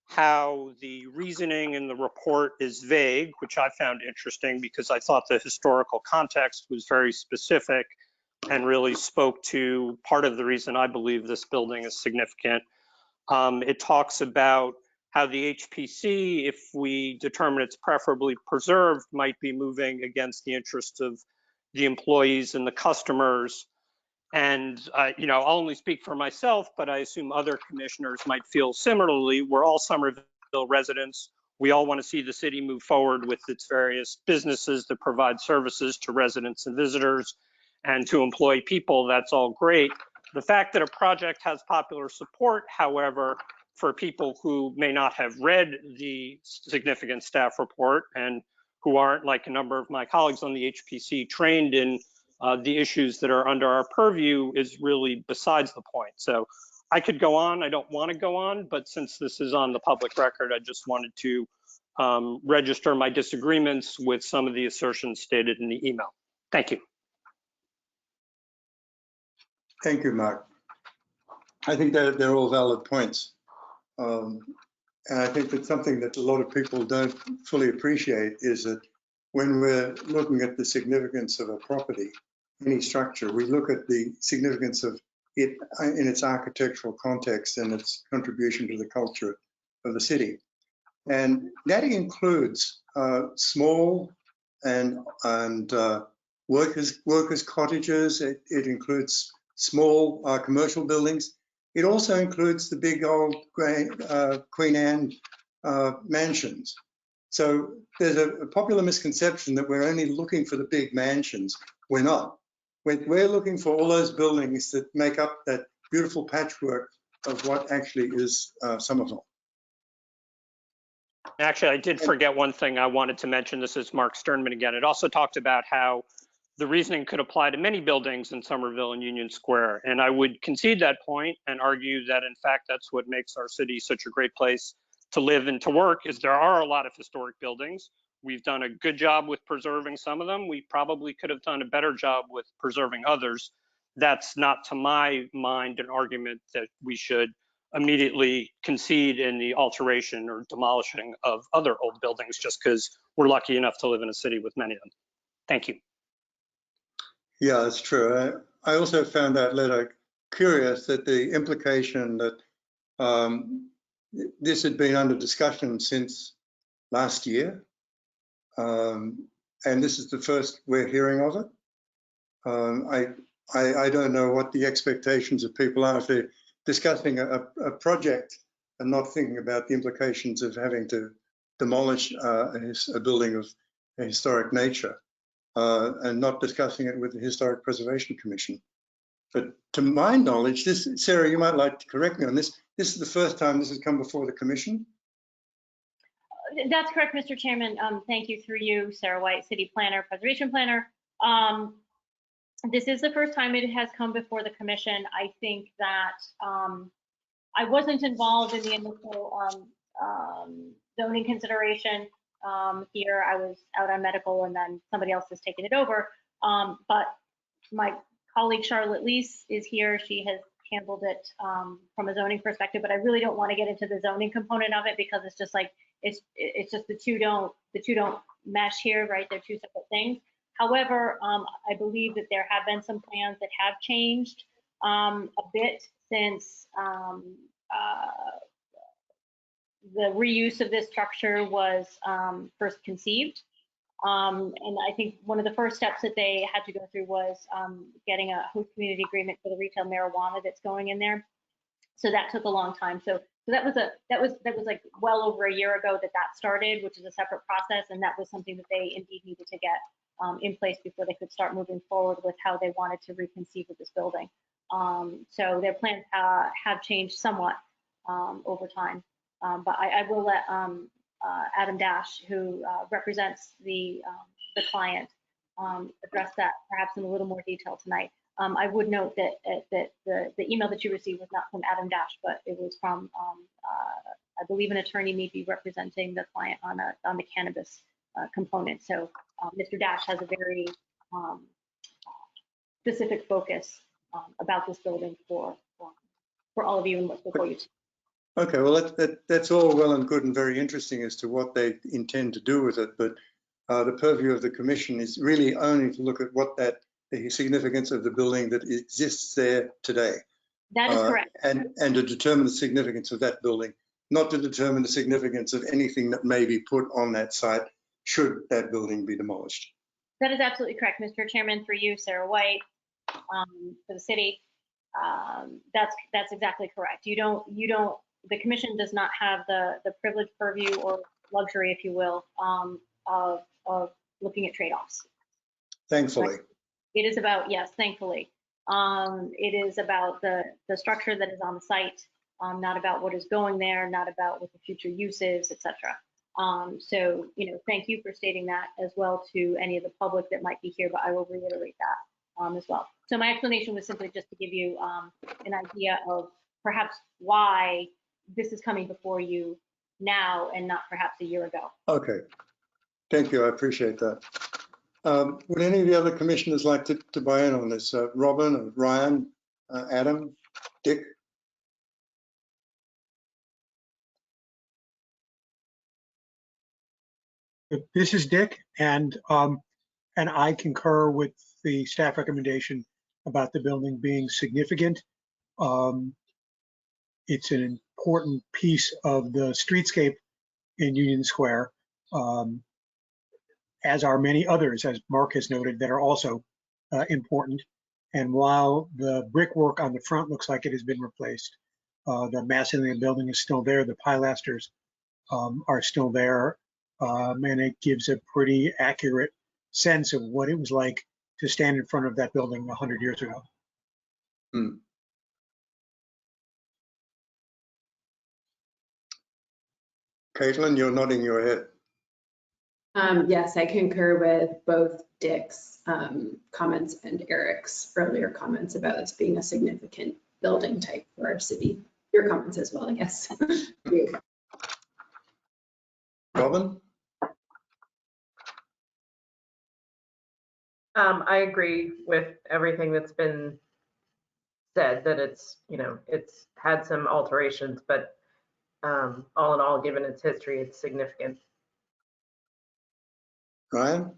how the reasoning in the report is vague, which I found interesting because I thought the historical context was very specific and really spoke to part of the reason I believe this building is significant. It talks about how the HPC, if we determine it's preferably preserved, might be moving against the interests of the employees and the customers. And, I'll only speak for myself, but I assume other commissioners might feel similarly. We're all Somerville residents. We all want to see the city move forward with its various businesses that provide services to residents and visitors and to employ people. That's all great. The fact that a project has popular support, however, for people who may not have read the significant staff report and who aren't, like a number of my colleagues on the HPC, trained in the issues that are under our purview, is really besides the point. So I could go on, I don't want to go on, but since this is on the public record, I just wanted to register my disagreements with some of the assertions stated in the email. Thank you. Thank you, Mark. I think they're all valid points. And I think that something that a lot of people don't fully appreciate is that when we're looking at the significance of a property, any structure, we look at the significance of it in its architectural context and its contribution to the culture of the city. And that includes small and workers' cottages. It includes small commercial buildings. It also includes the big old Queen Anne mansions. So there's a popular misconception that we're only looking for the big mansions. We're not. We're looking for all those buildings that make up that beautiful patchwork of what actually is Somerville. Actually, I did forget one thing I wanted to mention. This is Mark Sternman again. It also talked about how the reasoning could apply to many buildings in Somerville and Union Square. And I would concede that point and argue that, in fact, that's what makes our city such a great place to live and to work, is there are a lot of historic buildings. We've done a good job with preserving some of them. We probably could have done a better job with preserving others. That's not, to my mind, an argument that we should immediately concede in the alteration or demolishing of other old buildings just because we're lucky enough to live in a city with many of them. Thank you. Yeah, that's true. I also found that letter curious, that the implication that this had been under discussion since last year, and this is the first we're hearing of it. I don't know what the expectations of people are if they're discussing a project and not thinking about the implications of having to demolish a building of a historic nature. And not discussing it with the Historic Preservation Commission. But to my knowledge, this, Sarah, you might like to correct me on this. This is the first time this has come before the commission? That's correct, Mr. Chairman. Thank you, through you, Sarah White, City Planner, Preservation Planner. This is the first time it has come before the commission. I think that I wasn't involved in the initial zoning consideration. Here I was out on medical and then somebody else has taken it over. But my colleague Charlotte Lease is here. She has handled it from a zoning perspective, but I really don't want to get into the zoning component of it because it's just like, it's just the two don't mesh here, right? They're two separate things. However, I believe that there have been some plans that have changed a bit since the reuse of this structure was first conceived. And I think one of the first steps that they had to go through was getting a host community agreement for the retail marijuana that's going in there. So that took a long time. So that was like well over a year ago that started, which is a separate process. And that was something that they indeed needed to get in place before they could start moving forward with how they wanted to reconceive of this building. So their plans have changed somewhat over time. But I will let Adam Dash, who represents the client, address that perhaps in a little more detail tonight. I would note that the email that you received was not from Adam Dash, but it was from, I believe, an attorney maybe representing the client on the cannabis component. So Mr. Dash has a very specific focus about this building for all of you and what's before you. Okay, well, that's all well and good and very interesting as to what they intend to do with it, but the purview of the commission is really only to look at what the significance of the building that exists there today. That is correct. And to determine the significance of that building, not to determine the significance of anything that may be put on that site should that building be demolished. That is absolutely correct, Mr. Chairman, through you, Sarah White, for the city. That's exactly correct. The commission does not have the privileged purview or luxury, if you will, of looking at trade-offs. Thankfully. It is about, yes, thankfully. It is about the structure that is on the site, not about what is going there, not about what the future use is, et cetera. So, thank you for stating that as well to any of the public that might be here, but I will reiterate that as well. So my explanation was simply just to give you an idea of perhaps why this is coming before you now and not perhaps a year ago. Okay, thank you, I appreciate that. Would any of the other commissioners like to buy in on this? Robin, Ryan, Adam, Dick? This is Dick, and I concur with the staff recommendation about the building being significant. It's an important piece of the streetscape in Union Square, as are many others, as Mark has noted, that are also important. And while the brickwork on the front looks like it has been replaced, the massing of the building is still there, the pilasters are still there, and it gives a pretty accurate sense of what it was like to stand in front of that building 100 years ago. Hmm. Caitlin, you're nodding your head. Yes, I concur with both Dick's comments and Eric's earlier comments about this being a significant building type for our city. Your comments as well, I guess. Robin? I agree with everything that's been said, that it's had some alterations, but all in all, given its history, it's significant. Ryan?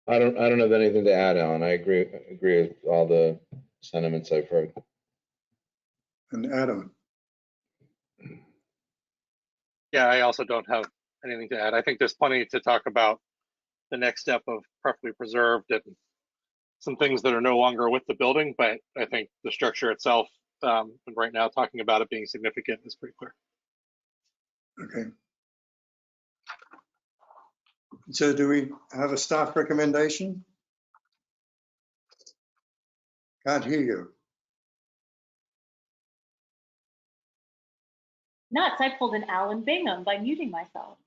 I don't have anything to add, Alan. I agree with all the sentiments I've heard. And Adam? Yeah, I also don't have anything to add. I think there's plenty to talk about the next step of perfectly preserved and some things that are no longer with the building, but I think the structure itself, and right now talking about it being significant is pretty clear. Okay. So do we have a staff recommendation? Can't hear you. Nuts, I pulled an Alan Bingham by muting myself.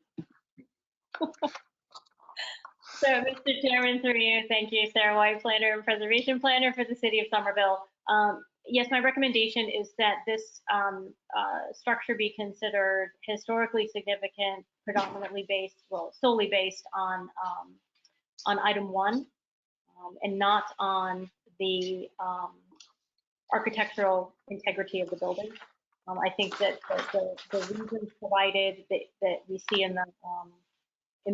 So, Mr. Chairman, through you, thank you, Sarah White, Planner and Preservation Planner for the City of Somerville. Yes, my recommendation is that this structure be considered historically significant, predominantly based, well, solely based on item 1 and not on the architectural integrity of the building. I think that the reasons provided that we see in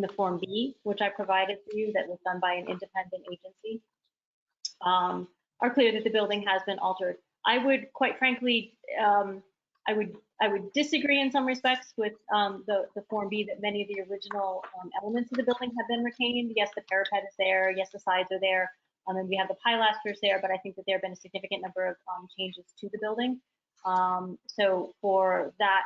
the Form B, which I provided for you, that was done by an independent agency, are clear that the building has been altered. I would, quite frankly, I would disagree in some respects with the Form B that many of the original elements of the building have been retained. Yes, the parapet is there. Yes, the sides are there. And we have the pilasters there, but I think that there have been a significant number of changes to the building. So for that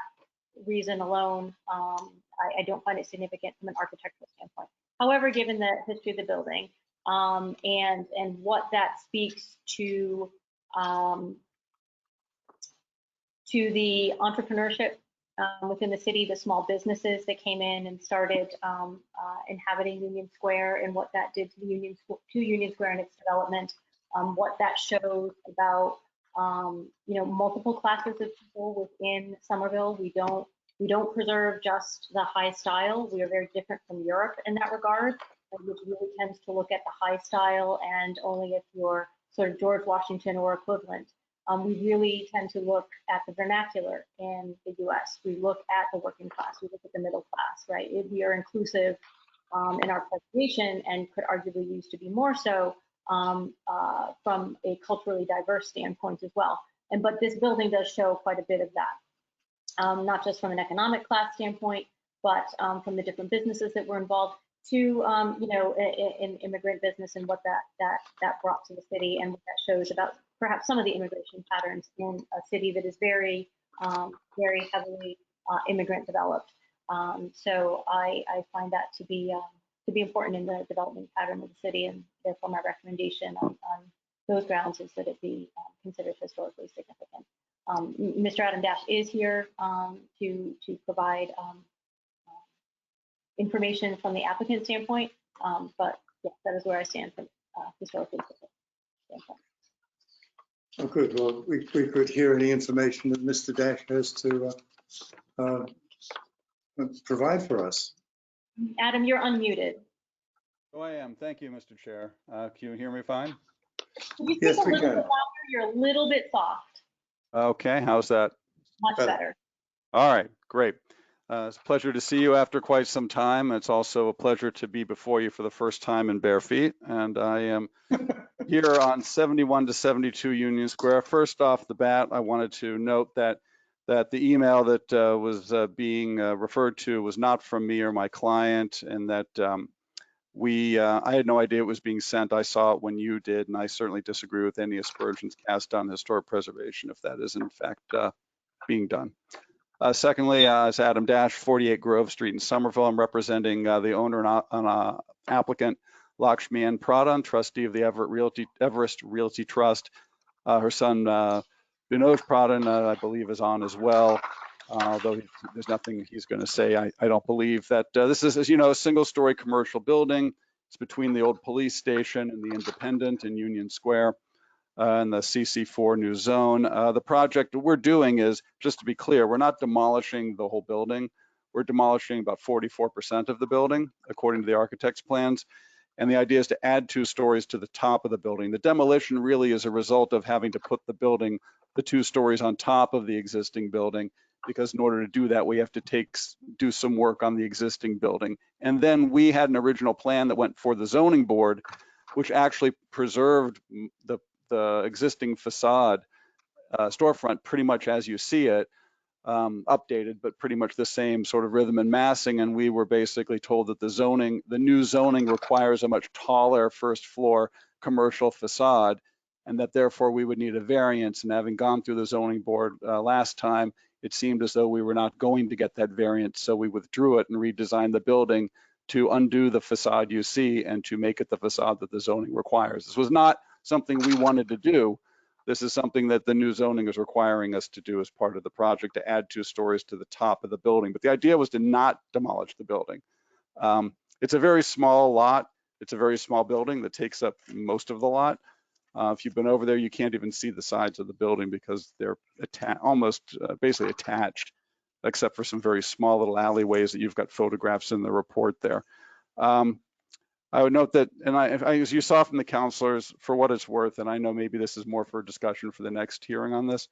reason alone, I don't find it significant from an architectural standpoint. However, given the history of the building and what that speaks to the entrepreneurship within the city, the small businesses that came in and started inhabiting Union Square, and what that did to Union Square and its development, what that shows about multiple classes of people within Somerville. We don't preserve just the high style. We are very different from Europe in that regard, which really tends to look at the high style and only if you're sort of George Washington or equivalent. we really tend to look at the vernacular in the US. We look at the working class, we look at the middle class, right? We are inclusive in our presentation and could arguably use to be more so from a culturally diverse standpoint as well. But this building does show quite a bit of that, not just from an economic class standpoint, but from the different businesses that were involved to, you know, in immigrant business and what that brought to the city, and what that shows about perhaps some of the immigration patterns in a city that is very, very heavily immigrant developed. So I find that to be important in the development pattern of the city, and therefore my recommendation on those grounds is that it be considered historically significant. Mr. Adam Dash is here to provide information from the applicant standpoint, but yeah, that is where I stand from historically standpoint. Oh, good. Well, we could hear any information that Mr. Dash has to provide for us. Adam, you're unmuted. Oh, I am. Thank you, Mr. Chair. Can you hear me fine? Can you speak Yes, a we little bit can. louder? You're a little bit soft. Okay, how's that? Much better. All right, great. It's a pleasure to see you after quite some time. It's also a pleasure to be before you for the first time in bare feet. And I am here on 71 to 72 Union Square. First off the bat, I wanted to note that the email that was being referred to was not from me or my client, and that I had no idea it was being sent. I saw it when you did, and I certainly disagree with any aspersions cast on historic preservation if that is in fact being done. Secondly, it's Adam Dash, 48 Grove Street in Somerville. I'm representing the owner and applicant, Lakshmi N. Pradhan, trustee of the Everest Realty Trust. Her son, Vinod Pradhan, I believe, is on as well. Although there's nothing he's going to say. I don't believe that this is, as you know, a single-story commercial building. It's between the old police station and the Independent in Union Square and the CC4 new zone. The project we're doing is, just to be clear, we're not demolishing the whole building. We're demolishing about 44% of the building, according to the architect's plans. And the idea is to add 2 stories to the top of the building. The demolition really is a result of having to put the 2 stories on top of the existing building, because in order to do that, we have to do some work on the existing building. And then we had an original plan that went for the zoning board, which actually preserved the existing facade storefront pretty much as you see it, updated, but pretty much the same sort of rhythm and massing. And we were basically told that the new zoning requires a much taller first floor commercial facade, and that therefore we would need a variance. And having gone through the zoning board last time, it seemed as though we were not going to get that variance. So we withdrew it and redesigned the building to undo the facade you see and to make it the facade that the zoning requires. This was not something we wanted to do. This is something that the new zoning is requiring us to do as part of the project, to add 2 stories to the top of the building. But the idea was to not demolish the building. It's a very small lot. It's a very small building that takes up most of the lot. If you've been over there, you can't even see the sides of the building because they're almost basically attached, except for some very small little alleyways that you've got photographs in the report there. I would note that, and as you saw from the counselors, for what it's worth, and I know maybe this is more for discussion for the next hearing on this,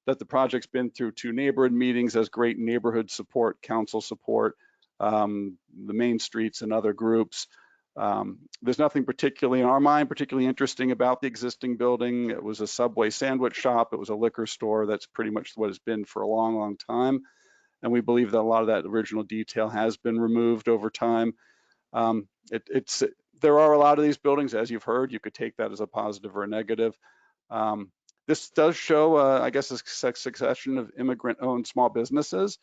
that the project's been through 2 neighborhood meetings, has great neighborhood support, council support, the Main Streets and other groups. There's nothing particularly in our mind particularly interesting about the existing building. It was a Subway sandwich shop. It was a liquor store. That's pretty much what it's been for a long, long time. And we believe that a lot of that original detail has been removed over time. There are a lot of these buildings, as you've heard. You could take that as a positive or a negative. This does show, I guess, a succession of immigrant-owned small businesses.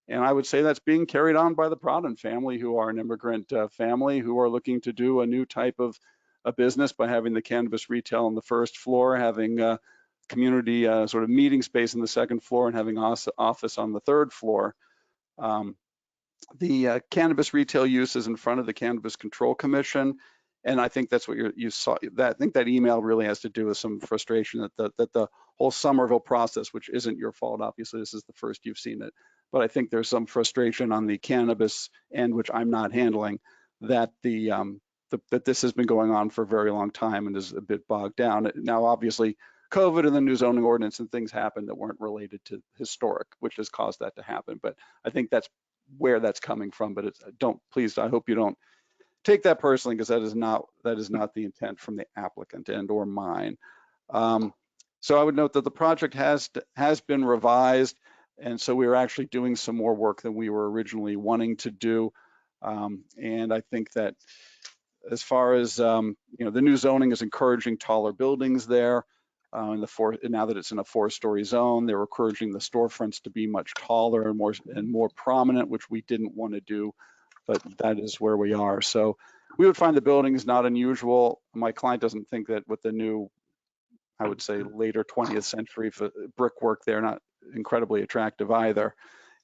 And I would say that's being carried on by the Pradhan family, who are an immigrant family who are looking to do a new type of a business by having the cannabis retail on the first floor, having a community sort of meeting space on the second floor, and having office on the third floor. The cannabis retail use is in front of the Cannabis Control Commission, and I think that's what you saw. I think that email really has to do with some frustration that the whole Somerville process, which isn't your fault, obviously, this is the first you've seen it, but I think there's some frustration on the cannabis end, which I'm not handling, that that this has been going on for a very long time and is a bit bogged down. Now, obviously, COVID and the new zoning ordinance and things happened that weren't related to historic, which has caused that to happen. But I think that's where that's coming from. But it's, please, I hope you don't take that personally, because that is not the intent from the applicant and or mine. So I would note that the project has been revised, and so we are actually doing some more work than we were originally wanting to do. And I think that as far as the new zoning is encouraging taller buildings there. Now that it's in a 4-story zone, they're encouraging the storefronts to be much taller and more prominent, which we didn't want to do, but that is where we are. So we would find the building is not unusual. My client doesn't think that with the new, I would say, later 20th century brickwork, they're not incredibly attractive either.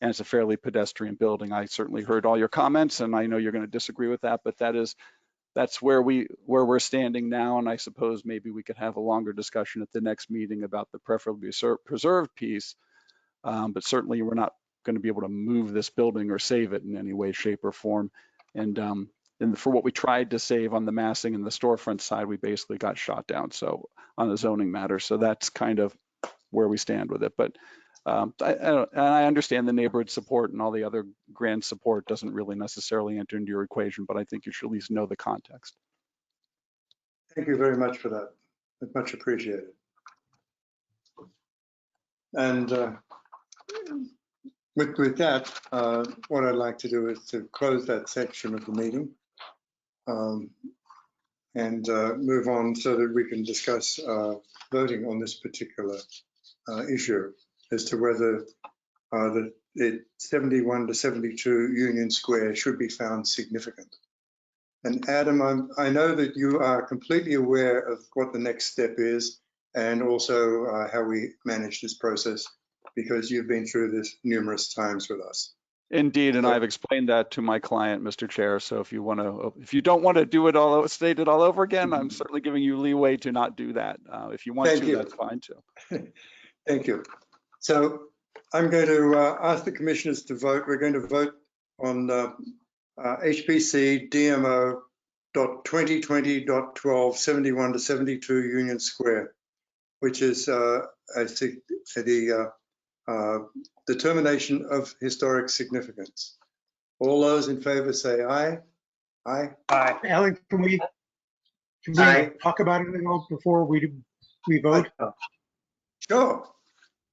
And it's a fairly pedestrian building. I certainly heard all your comments, and I know you're going to disagree with that, but that's where we're standing now. And I suppose maybe we could have a longer discussion at the next meeting about the preferably preserved piece. But certainly we're not going to be able to move this building or save it in any way, shape, or form. And for what we tried to save on the massing and the storefront side, we basically got shot down. So on the zoning matter, so that's kind of where we stand with it. But I understand the neighborhood support and all the other grand support doesn't really necessarily enter into your equation, but I think you should at least know the context. Thank you very much for that. It's much appreciated. And with that, what I'd like to do is to close that section of the meeting and move on so that we can discuss voting on this particular issue as to whether the 71 to 72 Union Square should be found significant. And Adam, I know that you are completely aware of what the next step is and also how we manage this process, because you've been through this numerous times with us. Indeed, and I've explained that to my client, Mr. Chair. So if you don't want to do it state it all over again, I'm certainly giving you leeway to not do that. If you want to, that's fine too. Thank you. So I'm going to ask the commissioners to vote. We're going to vote on HPC DMO .2020.12 71 to 72 Union Square, which is I think the determination of historic significance. All those in favor say aye. Aye. Aye. Ellen, can we talk about it a little before we vote? Sure.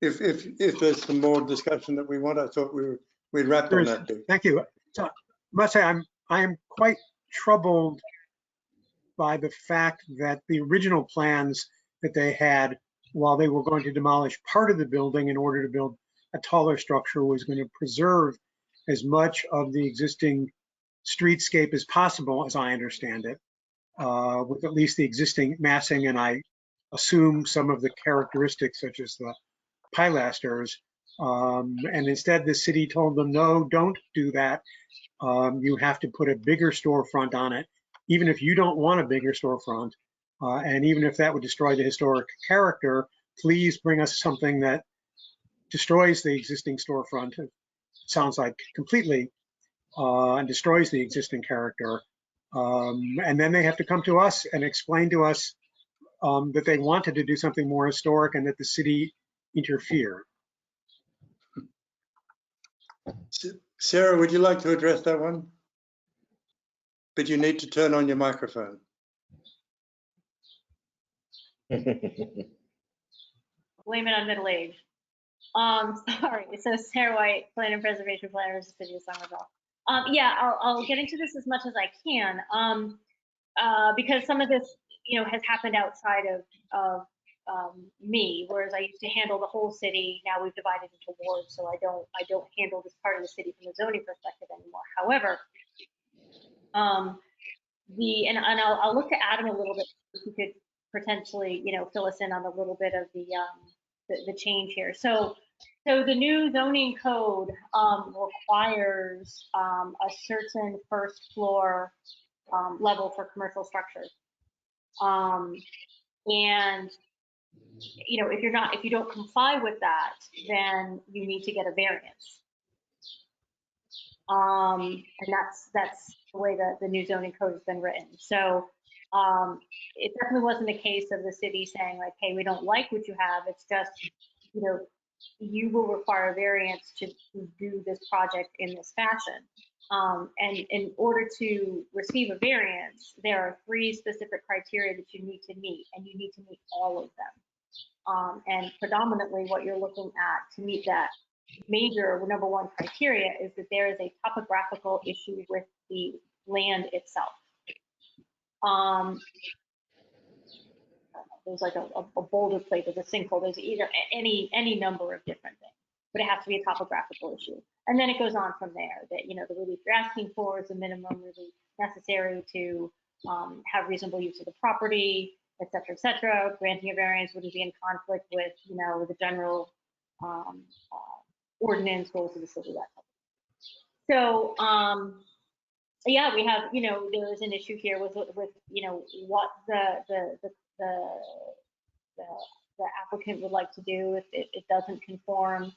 If there's some more discussion that we want, I thought we'd wrap on that bit. Thank you. So I must say I am quite troubled by the fact that the original plans that they had, while they were going to demolish part of the building in order to build a taller structure, was going to preserve as much of the existing streetscape as possible, as I understand it, with at least the existing massing, and I assume some of the characteristics such as the pilasters. And instead the city told them, no, don't do that. You have to put a bigger storefront on it, even if you don't want a bigger storefront. And even if that would destroy the historic character, please bring us something that destroys the existing storefront. It sounds like completely, and destroys the existing character. And then they have to come to us and explain to us that they wanted to do something more historic and that the city interfered. Sarah, would you like to address that one? But you need to turn on your microphone. Blame it on middle age. Sorry. So Sarah White, Plan and Preservation Planner, City of Somerville. Yeah, I'll get into this as much as I can, because some of this, has happened outside of me, whereas I used to handle the whole city. Now we've divided into wards, so I don't handle this part of the city from a zoning perspective anymore. However, I'll look to Adam a little bit, if he could potentially, fill us in on a little bit of the change here. So the new zoning code requires a certain first floor level for commercial structures. And if you don't comply with that, then you need to get a variance. And that's the way that the new zoning code has been written. So it definitely wasn't a case of the city saying like, hey, we don't like what you have. It's just, you know, you will require variance to do this project in this fashion. And in order to receive a variance, there are 3 specific criteria that you need to meet, and you need to meet all of them. And predominantly what you're looking at to meet that major number 1 criteria is that there is a topographical issue with the land itself. There's like a boulder plate, there's a sinkhole, there's either any number of different things, but it has to be a topographical issue. And then it goes on from there that, you know, the relief you're asking for is the minimum relief necessary to have reasonable use of the property, et cetera, et cetera. Granting a variance wouldn't be in conflict with, you know, the general ordinance, goals of the city, that type of thing. So, yeah, we have, you know, there is an issue here with you know, what the applicant would like to do if it doesn't conform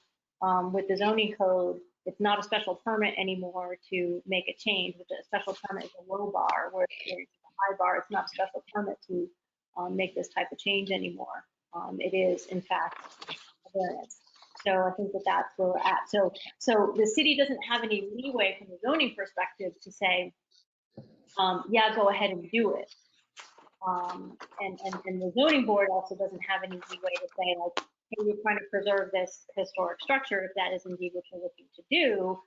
with the zoning code. It's not a special permit anymore to make a change. A special permit is a low bar, where it's a high bar. It's not a special permit to make this type of change anymore. It is, in fact, a variance. So I think that that's where we're at. So the city doesn't have any leeway from the zoning perspective to say, yeah, go ahead and do it. And the zoning board also doesn't have any leeway to say, like, hey, you're trying to preserve this historic structure, if that is indeed what you're looking to do.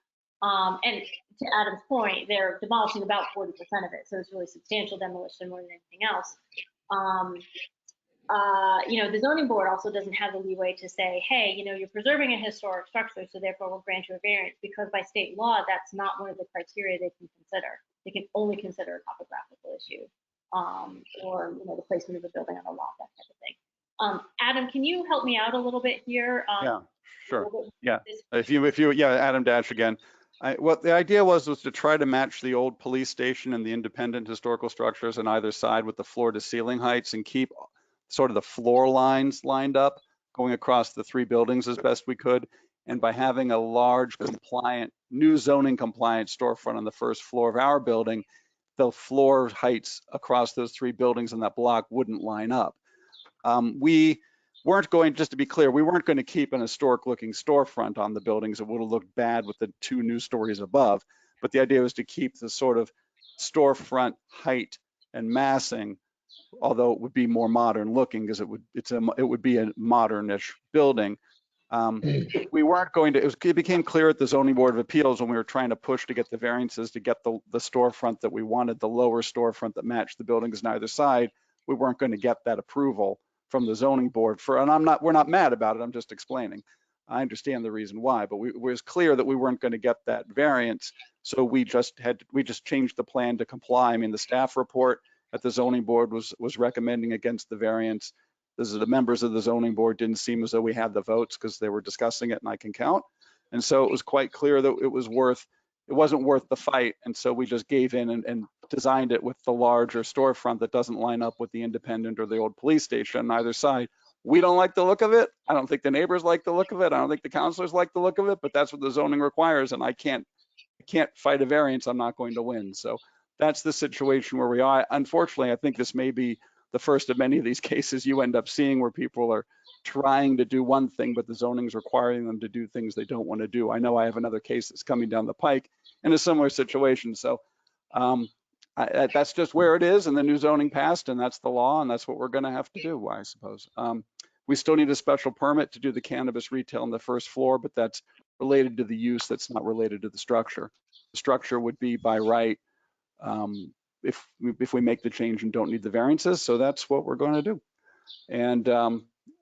And to Adam's point, they're demolishing about 40% of it. So it's really substantial demolition more than anything else. You know, the zoning board also doesn't have the leeway to say, hey, you know, you're preserving a historic structure, so therefore we'll grant you a variance, because by state law, that's not one of the criteria they can consider. They can only consider a topographical issue, or, you know, the placement of a building on a lot, that type of thing. Adam, can you help me out a little bit here? Yeah, sure. Yeah, if you, yeah, Adam Dash again. What the idea was to try to match the old police station and the independent historical structures on either side with the floor to ceiling heights, and keep sort of the floor lines lined up going across the 3 buildings as best we could. And by having a large compliant, new zoning compliant storefront on the first floor of our building, the floor heights across those 3 buildings in that block wouldn't line up. We weren't going, just to be clear, we weren't going to keep an historic looking storefront on the buildings. It would have looked bad with the 2 new stories above. But the idea was to keep the sort of storefront height and massing, although it would be more modern looking, because it would be a modernish building. We weren't going to, it became clear at the Zoning Board of Appeals when we were trying to push to get the variances to get the storefront that we wanted, the lower storefront that matched the buildings on either side. We weren't going to get that approval from the zoning board and we're not mad about it. I'm just explaining. I understand the reason why, but it was clear that we weren't going to get that variance. So we just changed the plan to comply. I mean, the staff report at the zoning board was recommending against the variance. The members of the zoning board didn't seem as though we had the votes, because they were discussing it and I can count. And so it was quite clear that it wasn't worth the fight. And so we just gave in and designed it with the larger storefront that doesn't line up with the independent or the old police station on either side. We don't like the look of it. I don't think the neighbors like the look of it. I don't think the counselors like the look of it, but that's what the zoning requires. And I can't fight a variance. I'm not going to win. So that's the situation where we are. Unfortunately, I think this may be the first of many of these cases you end up seeing where people are trying to do one thing, but the zoning is requiring them to do things they don't want to do. I know I have another case that's coming down the pike in a similar situation. So that's just where it is, and the new zoning passed, and that's the law, and that's what we're going to have to do, I suppose. We still need a special permit to do the cannabis retail on the first floor, but that's related to the use. That's not related to the structure. The structure would be by right if we make the change and don't need the variances. So that's what we're going to do. And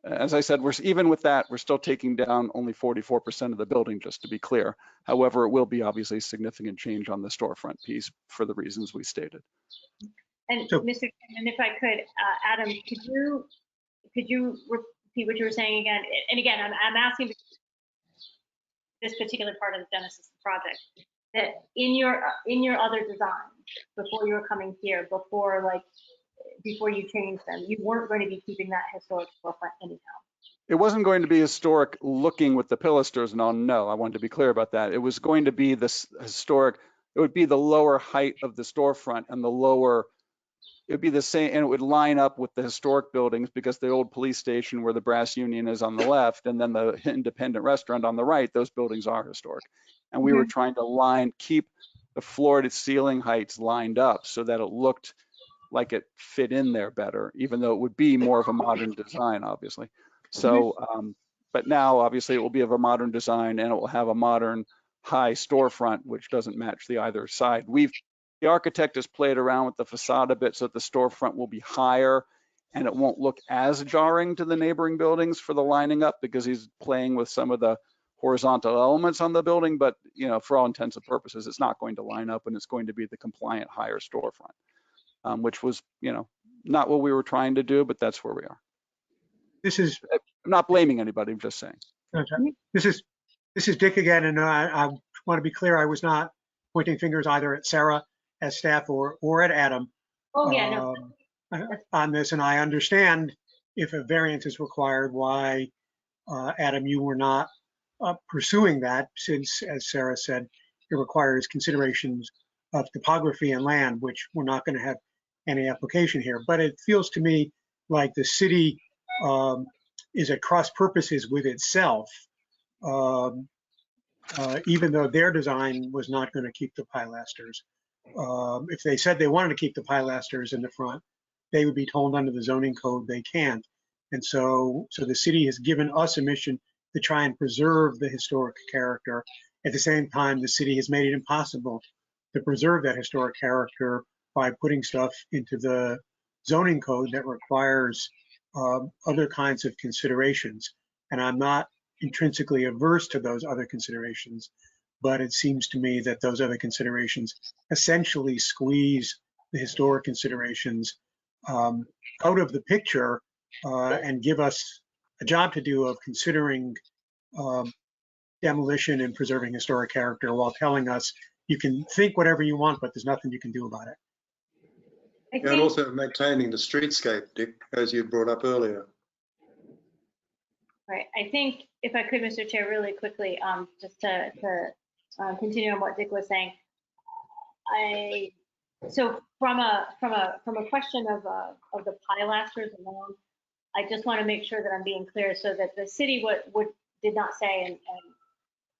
as I said, even with that, we're still taking down only 44% of the building, just to be clear. However, it will be obviously a significant change on the storefront piece for the reasons we stated. And Mr. Chairman, if I could, Adam, could you repeat what you were saying again? And again, I'm asking this particular part of the genesis of the project, that in your other designs, before you were coming here, before you changed them, you weren't going to be keeping that historic storefront anyhow. It wasn't going to be historic looking with the pilasters, no, I wanted to be clear about that. It was going to be this historic, it would be the lower height of the storefront and the lower, it would be the same, and it would line up with the historic buildings because the old police station where the Brass Union is on the left and then the independent restaurant on the right, those buildings are historic. And we were trying to keep the floor to ceiling heights lined up so that it looked like it fit in there better, even though it would be more of a modern design, obviously. So, but now obviously it will be of a modern design and it will have a modern high storefront, which doesn't match the either side. The architect has played around with the facade a bit so that the storefront will be higher and it won't look as jarring to the neighboring buildings for the lining up because he's playing with some of the horizontal elements on the building, but for all intents and purposes, it's not going to line up and it's going to be the compliant higher storefront, which was, not what we were trying to do, but that's where we are. I'm not blaming anybody, I'm just saying. This is Dick again, and I want to be clear, I was not pointing fingers either at Sarah as staff or at Adam on this, and I understand if a variance is required, why, Adam, you were not pursuing that, since, as Sarah said, it requires considerations of topography and land, which we're not going to have any application here. But it feels to me like the city is at cross purposes with itself, even though their design was not going to keep the pilasters. If they said they wanted to keep the pilasters in the front, they would be told under the zoning code they can't. And so the city has given us a mission to try and preserve the historic character. At the same time, the city has made it impossible to preserve that historic character by putting stuff into the zoning code that requires other kinds of considerations. And I'm not intrinsically averse to those other considerations, but it seems to me that those other considerations essentially squeeze the historic considerations out of the picture and give us a job to do of considering demolition and preserving historic character while telling us you can think whatever you want, but there's nothing you can do about it. And also maintaining the streetscape, Dick, as you brought up earlier. Right. I think if I could, Mr. Chair, really quickly, just to continue on what Dick was saying, so from a question of the pilasters alone, I just want to make sure that I'm being clear so that the city did not say, and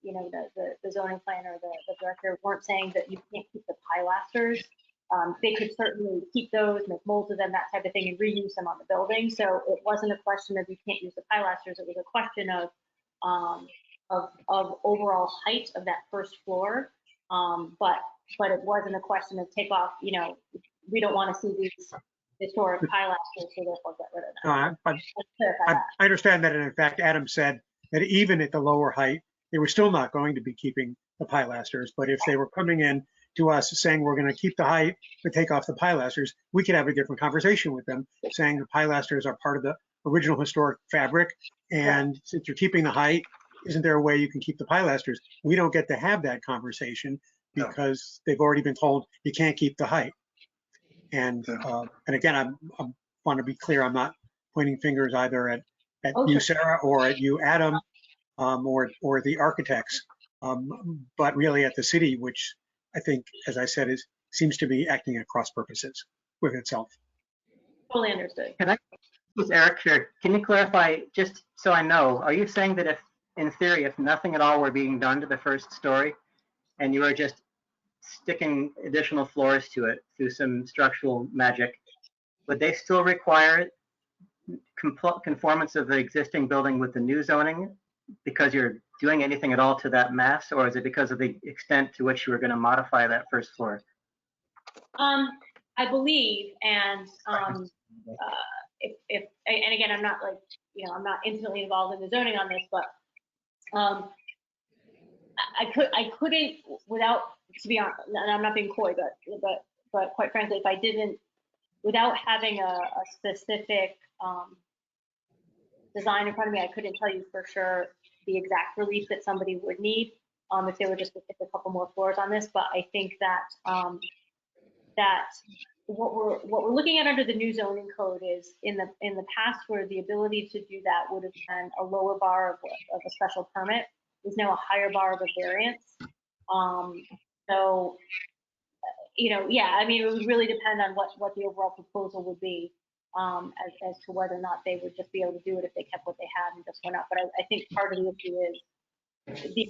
the zoning plan or the director weren't saying that you can't keep the pilasters. They could certainly keep those, make molds of them, that type of thing, and reuse them on the building. So it wasn't a question of you can't use the pilasters. It was a question of overall height of that first floor. But it wasn't a question of take off. We don't want to see these historic pilasters, so therefore get rid of them. I understand that, and in fact, Adam said that even at the lower height, they were still not going to be keeping the pilasters. But if they were coming in to us saying we're going to keep the height but take off the pilasters, we could have a different conversation with them, saying the pilasters are part of the original historic fabric, and since you're keeping the height, isn't there a way you can keep the pilasters? We don't get to have that conversation because they've already been told you can't keep the height. And again, I want to be clear, I'm not pointing fingers either at you, Sarah, or at you, Adam, or the architects, but really at the city, which I think, as I said, seems to be acting at cross purposes with itself. Totally understood. Can I, with Eric here, can you clarify, just so I know, are you saying that if, in theory, if nothing at all were being done to the first story and you were just sticking additional floors to it through some structural magic, would they still require conformance of the existing building with the new zoning because you're doing anything at all to that mass, or is it because of the extent to which you were going to modify that first floor? I believe, and and again, I'm not I'm not intimately involved in the zoning on this, but I couldn't without, to be honest, and I'm not being coy, but quite frankly, if I didn't, without having a specific design in front of me, I couldn't tell you for sure the exact relief that somebody would need if they were just to stick a couple more floors on this. But I think that what we're looking at under the new zoning code is in the past where the ability to do that would have been a lower bar of a special permit is now a higher bar of a variance. So, yeah, I mean, it would really depend on what the overall proposal would be as to whether or not they would just be able to do it if they kept what they had and just went up. But I think part of the issue is the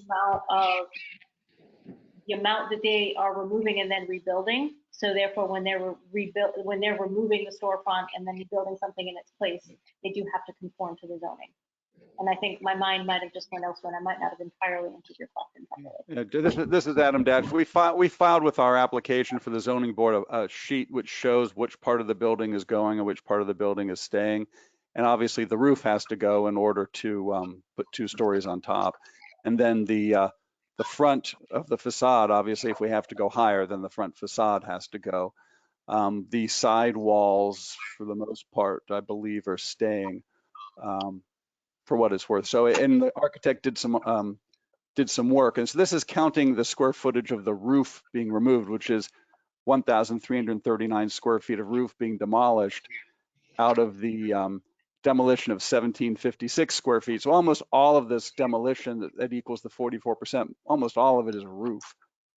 amount that they are removing and then rebuilding. So therefore, when they're removing the storefront and then rebuilding something in its place, they do have to conform to the zoning. And I think my mind might have just went elsewhere, and I might not have entirely answered your question properly. Yeah, this is Adam Dash. We filed with our application for the zoning board a sheet which shows which part of the building is going and which part of the building is staying. And obviously the roof has to go in order to put 2 stories on top. And then the front of the facade, obviously, if we have to go higher, then the front facade has to go. The side walls, for the most part, I believe, are staying. For what it's worth. So, and the architect did some work. And so this is counting the square footage of the roof being removed, which is 1,339 square feet of roof being demolished out of the demolition of 1,756 square feet. So almost all of this demolition, that equals the 44%, almost all of it is roof.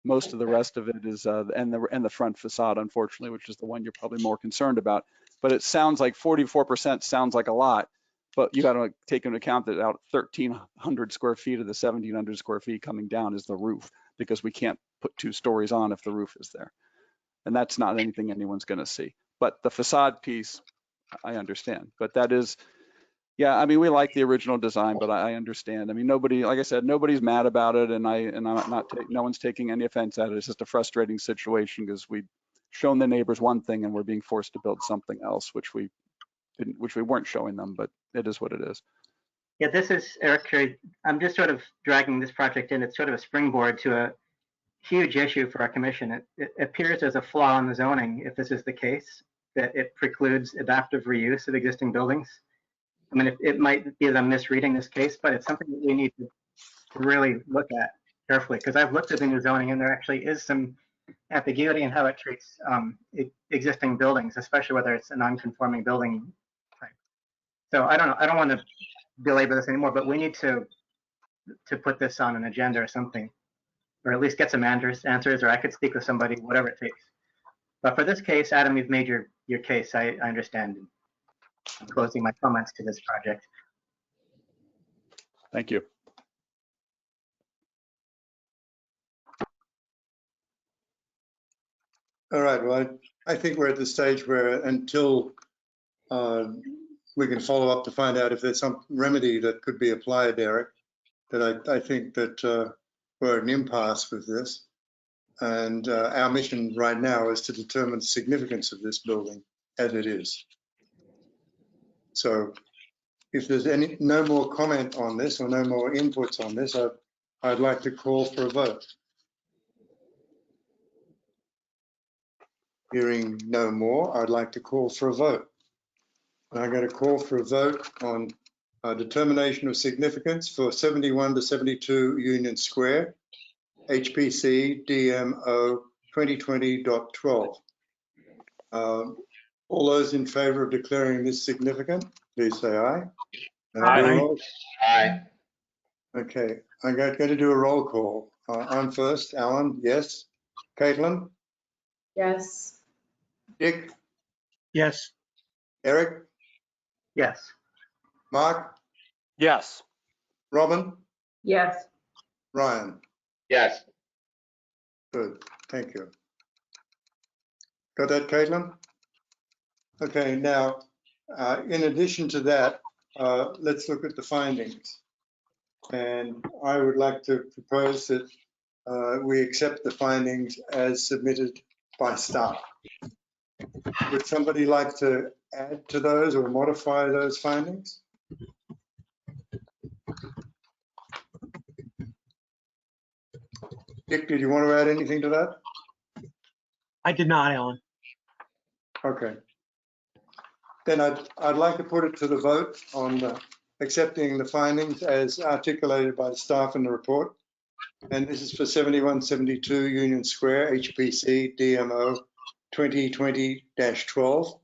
Most of the rest of it is, and the front facade, unfortunately, which is the one you're probably more concerned about. But it sounds like 44% sounds like a lot. But you got to take into account that out 1,300 square feet of the 1,700 square feet coming down is the roof, because we can't put 2 stories on if the roof is there. And that's not anything anyone's going to see. But the facade piece, I understand. But that is, yeah, I mean, we like the original design, but I understand. I mean, nobody, like I said, nobody's mad about it, and no one's taking any offense at it. It's just a frustrating situation because we've shown the neighbors one thing and we're being forced to build something else, which we weren't showing them, but it is what it is. Yeah, this is Eric Curry. I'm just sort of dragging this project in. It's sort of a springboard to a huge issue for our commission. It appears there's a flaw in the zoning, if this is the case, that it precludes adaptive reuse of existing buildings. I mean, it might be that I'm misreading this case, but it's something that we need to really look at carefully, because I've looked at the new zoning and there actually is some ambiguity in how it treats existing buildings, especially whether it's a non-conforming building type. So I don't know. I don't want to belabor this anymore, but we need to put this on an agenda or something, or at least get some answers, or I could speak with somebody, whatever it takes. But for this case, Adam, you've made your case. I understand. I'm closing my comments to this project. Thank you. All right, well, I think we're at the stage where until we can follow up to find out if there's some remedy that could be applied, Eric, that I think that we're at an impasse with this. And our mission right now is to determine the significance of this building as it is. So if there's no more comment on this or no more inputs on this, I'd like to call for a vote. Hearing no more, I'd like to call for a vote. I'm going to call for a vote on determination of significance for 71 to 72 Union Square, HPC DMO 2020.12. All those in favor of declaring this significant, please say aye. Aye. Aye. Okay, I'm going to do a roll call. I'm first. Alan, yes. Caitlin? Yes. Dick? Yes. Eric? Yes. Mark? Yes. Robin? Yes. Ryan? Yes. Good, thank you. Got that, Caitlin? Okay, now, in addition to that, let's look at the findings. And I would like to propose that we accept the findings as submitted by staff. Would somebody like to add to those or modify those findings? Dick, did you want to add anything to that? I did not, Alan. Okay. Then I'd like to put it to the vote on accepting the findings as articulated by the staff in the report. And this is for 7172 Union Square, HPC DMO 2020-12.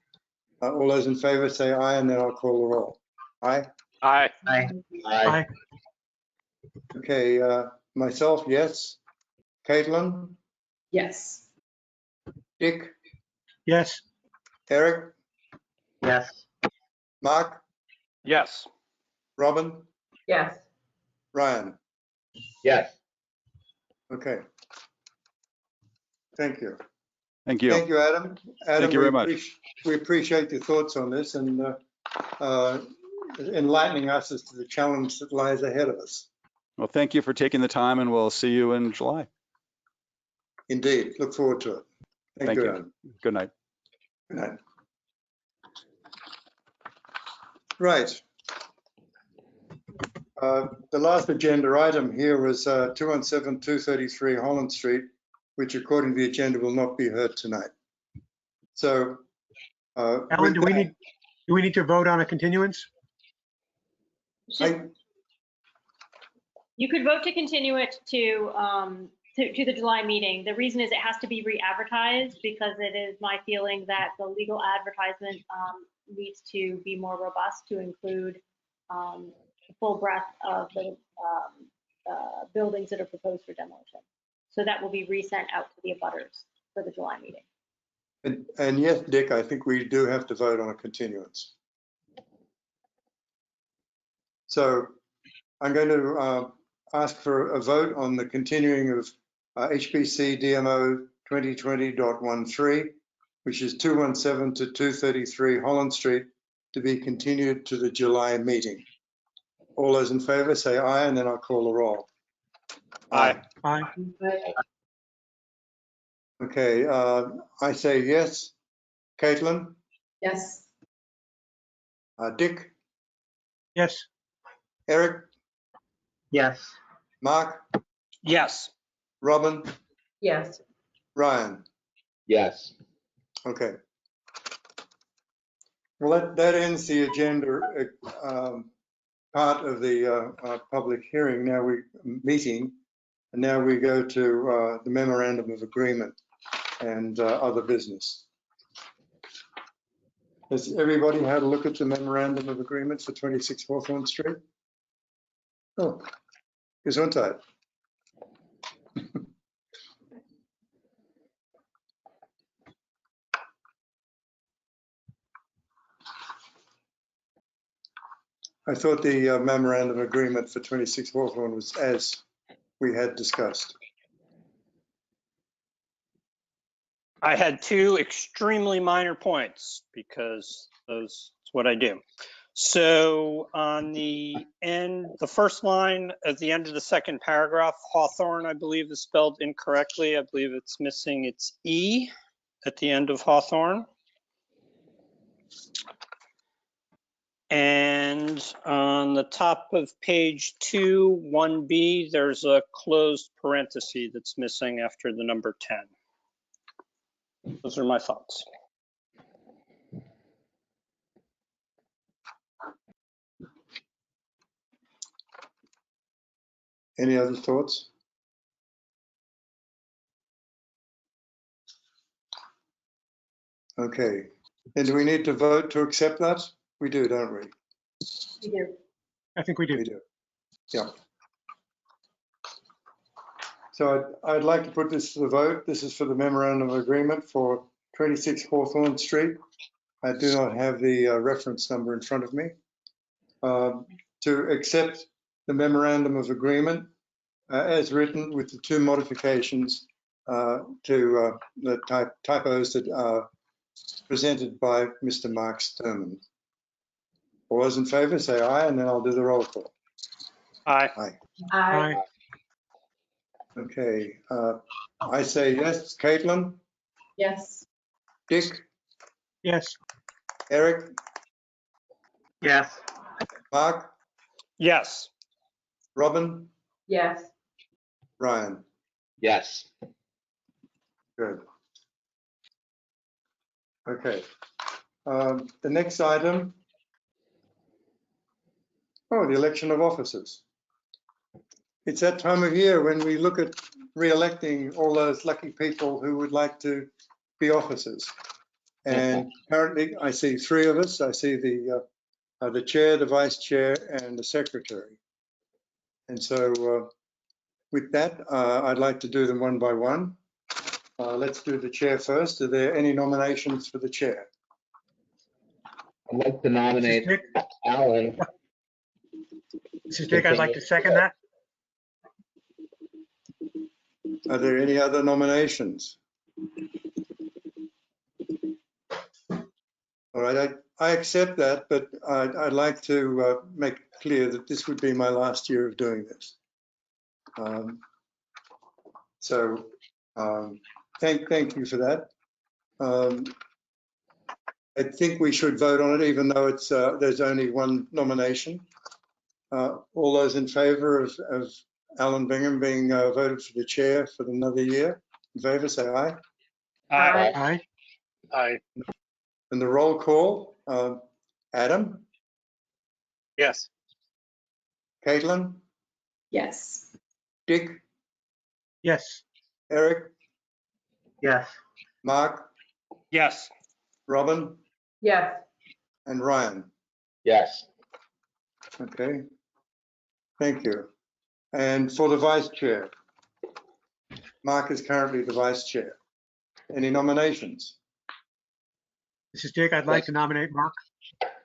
All those in favor say aye, and then I'll call the roll. Aye? Aye. Aye. Aye. Okay, myself, yes. Caitlin? Yes. Dick? Yes. Eric? Yes. Mark? Yes. Robin? Yes. Ryan? Yes. Okay. Thank you. Thank you. Thank you, Adam. Thank you very much. We appreciate your thoughts on this and enlightening us as to the challenge that lies ahead of us. Well, thank you for taking the time, and we'll see you in July. Indeed. Look forward to it. Thank you, Adam. Good night. Good night. Right. The last agenda item here was 217-233 Holland Street, which according to the agenda will not be heard tonight. So, Alan, do we need to vote on a continuance? You could vote to continue it to the July meeting. The reason is it has to be re-advertised because it is my feeling that the legal advertisement needs to be more robust to include the full breadth of the buildings that are proposed for demolition. So that will be resent out to the abutters for the July meeting. And yes, Dick, I think we do have to vote on a continuance. So I'm going to ask for a vote on the continuing of HBC DMO 2020.13, which is 217-233 Holland Street, to be continued to the July meeting. All those in favor say aye, and then I'll call the roll. Aye. Aye. Okay, I say yes. Caitlin? Yes. Dick? Yes. Eric? Yes. Mark? Yes. Robin? Yes. Ryan? Yes. Okay. Well, that ends the agenda part of the public hearing. Meeting, and now we go to the memorandum of agreement and other business. Has everybody had a look at the memorandum of agreement for 26 Hawthorne Street? Oh, Gesundheit. I thought the memorandum of agreement for 26 Hawthorne was as we had discussed. I had two extremely minor points because that's what I do. So on the end, the first line at the end of the second paragraph, Hawthorne, I believe is spelled incorrectly. I believe it's missing its E at the end of Hawthorne. And on the top of page 2, 1B, there's a closed parenthesis that's missing after the number 10. Those are my thoughts. Any other thoughts? Okay. And do we need to vote to accept that? We do, don't we? We do. I think we do. We do. Yeah. So I'd like to put this to the vote. This is for the memorandum of agreement for 26 Hawthorne Street. I do not have the reference number in front of me. To accept the memorandum of agreement as written with the two modifications to the typos that are presented by Mr. Mark Sturman. All those in favor say aye, and then I'll do the roll call. Aye. Aye. Aye. Okay, I say yes. Caitlin? Yes. Dick? Yes. Eric? Yes. Mark? Yes. Robin? Yes. Ryan? Yes. Good. Okay. The next item. Oh, the election of officers. It's that time of year when we look at re-electing all those lucky people who would like to be officers. And currently, I see 3 of us. I see the chair, the vice chair, and the secretary. And so with that, I'd like to do them one by one. Let's do the chair first. Are there any nominations for the chair? I'd like to nominate Alan. Mrs. Dick, I'd like to second that. Are there any other nominations? All right, I accept that, but I'd like to make clear that this would be my last year of doing this. Thank you for that. I think we should vote on it, even though it's there's only one nomination. All those in favor of Alan Bingham being voted for the chair for another year, in favor, say aye. Aye. Aye. Aye. And the roll call, Adam, Yes. Caitlin, Yes. Dick, Yes. Eric, Yes. Mark, Yes. Robin, Yes. and Ryan. Yes. Okay, thank you. And for the vice chair, Mark is currently the vice chair. Any nominations? Mrs. Dick, I'd like to nominate Mark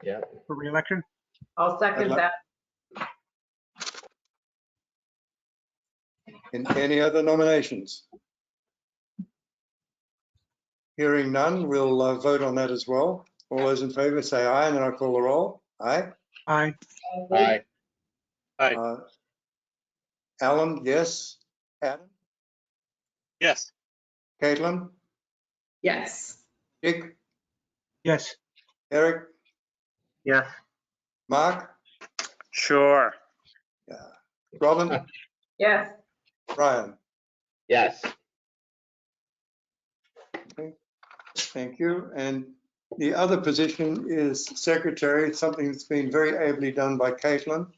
Yeah. for re-election. I'll second that. And any other nominations? Hearing none, we'll vote on that as well. All those in favor say aye, and then I'll call the roll. Aye. Aye. Aye. Aye. Alan, yes. Adam, Yes. Caitlin, Yes. Dick, Yes. Eric, Yes. Mark, Sure. Robin, Yes. Ryan. Yes. Okay. Thank you. And the other position is secretary, something that's been very ably done by Caitlin,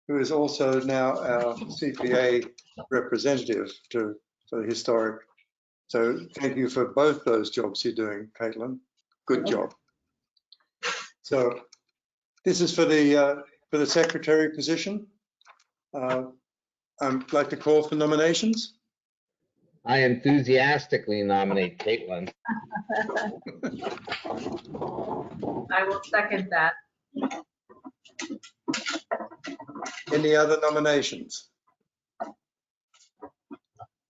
who is also now our CPA representative for the historic. So thank you for both those jobs you're doing, Caitlin. Good job. So this is for the secretary position. I'd like to call for nominations. I enthusiastically nominate Caitlin. I will second that. Any other nominations?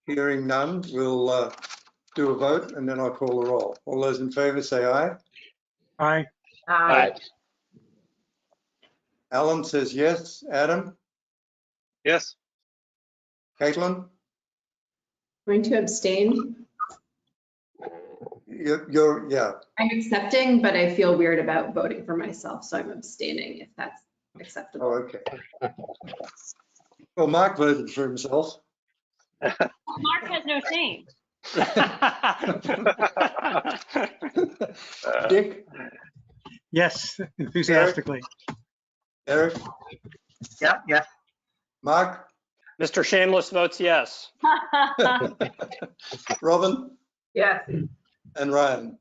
Hearing none, we'll do a vote and then I'll call the roll. All those in favor say aye. Aye. Aye. Alan says yes. Adam, Yes. Caitlin, Going to abstain. yeah. I'm accepting, but I feel weird about voting for myself, so I'm abstaining if that's acceptable. Oh, okay. Well, Mark voted for himself. Mark has no shame. Dick, Yes, enthusiastically. Eric, Yeah. Yes. Mark, Mr. Shameless votes yes. Robin, Yes. and Ryan.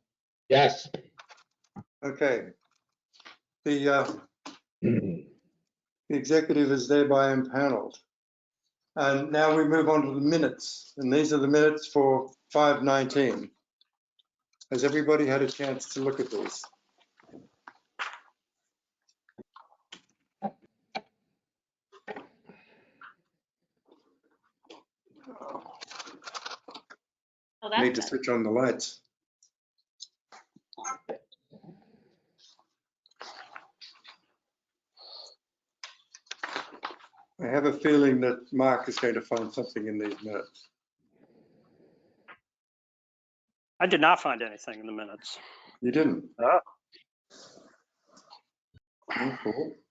Yes. Okay. The executive is thereby impaneled. And now we move on to the minutes. And these are the minutes for 5/19. Has everybody had a chance to look at these? Oh, Need to that's switch on the lights. I have a feeling that Mark is going to find something in these minutes. I did not find anything in the minutes. You didn't? Oh.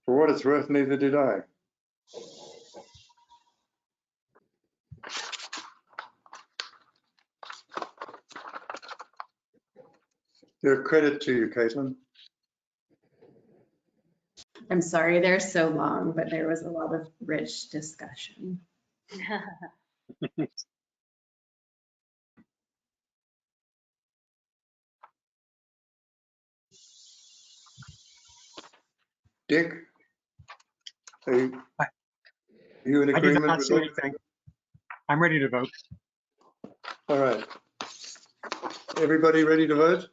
For what it's worth, neither did I. They're a credit to you, Caitlin. I'm sorry they're so long, but there was a lot of rich discussion. Dick? Are you in I did agreement not with see what? anything. I'm ready to vote. All right. Everybody ready to vote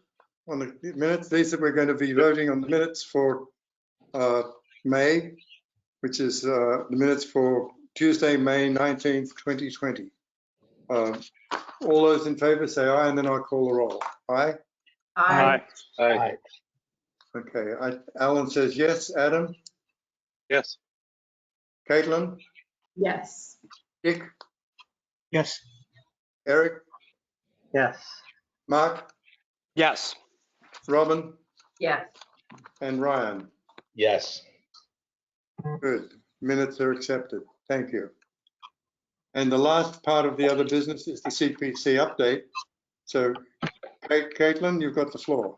on the minutes? These that we're going to be voting on the minutes for May, which is the minutes for Tuesday, May 19th, 2020. All those in favor say aye, and then I'll call the roll. Aye? Aye. Aye. Okay. Alan says yes. Adam? Yes. Caitlin? Yes. Dick? Yes. Eric? Yes. Mark? Yes. Robin? Yes. And Ryan? Yes. Good. Minutes are accepted. Thank you. And the last part of the other business is the CPC update. So, Caitlin, you've got the floor.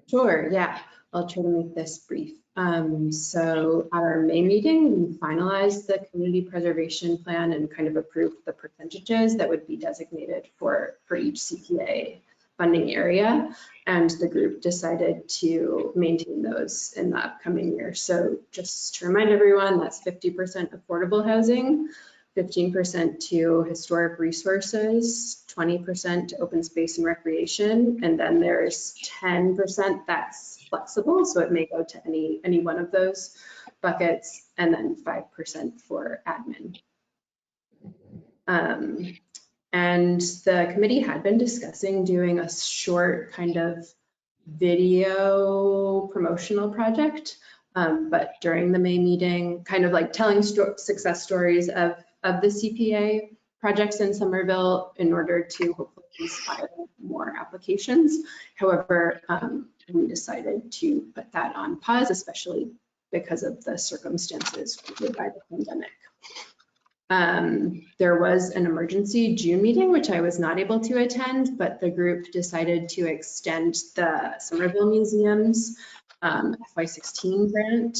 Sure, yeah. I'll try to make this brief. So at our May meeting, we finalized the community preservation plan and kind of approved the percentages that would be designated for each CPA funding area. And the group decided to maintain those in the upcoming year. So just to remind everyone, that's 50% affordable housing, 15% to historic resources, 20% to open space and recreation, and then there's 10% that's flexible, so it may go to any one of those buckets, and then 5% for admin. And the committee had been discussing doing a short kind of video promotional project, but during the May meeting, kind of like telling success stories of the CPA projects in Somerville in order to hopefully inspire more applications. However, we decided to put that on pause, especially because of the circumstances created by the pandemic. There was an emergency June meeting, which I was not able to attend, but the group decided to extend the Somerville Museum's FY16 grant.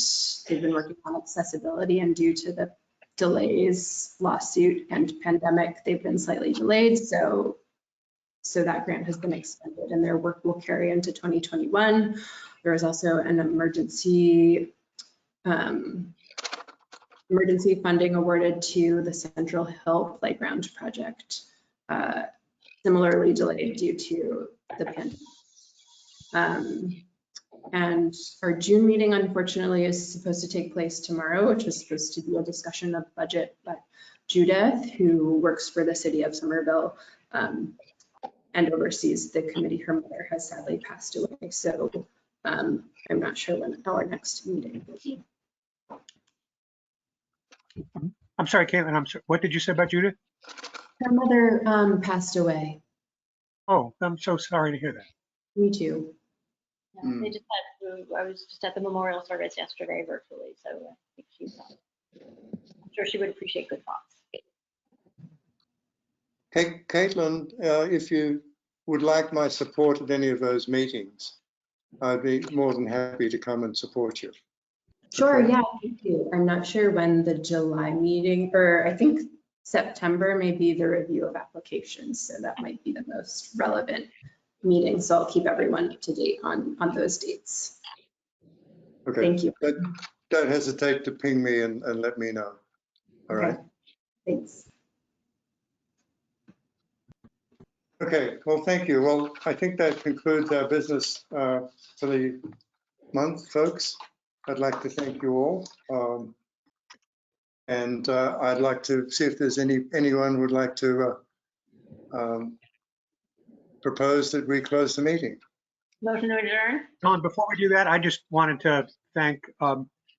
They've been working on accessibility, and due to the delays, lawsuit, and pandemic, they've been slightly delayed. So that grant has been extended, and their work will carry into 2021. There was also an emergency funding awarded to the Central Hill Playground project, similarly delayed due to the pandemic. And our June meeting, unfortunately, is supposed to take place tomorrow, which is supposed to be a discussion of budget, but Judith, who works for the city of Somerville and oversees the committee, her mother has sadly passed away. So I'm not sure when our next meeting will be. I'm sorry, Caitlin, I'm sorry. What did you say about Judith? Her mother passed away. Oh, I'm so sorry to hear that. Me too. Yeah, they just had, I was just at the memorial service yesterday virtually, so I think she's I'm sure she would appreciate good thoughts. Caitlin, if you would like my support at any of those meetings, I'd be more than happy to come and support you. Sure, Okay. yeah, thank you. I'm not sure when the July meeting, or I think September may be the review of applications, so that might be the most relevant meeting. So I'll keep everyone up to date on those dates. Okay. Thank you. Don't hesitate to ping me and let me know. All right. Thanks. Okay, well, thank you. Well, I think that concludes our business for the month, folks. I'd like to thank you all. And I'd like to see if there's anyone who would like to propose that we close the meeting. Motion to adjourn? Don, before we do that, I just wanted to thank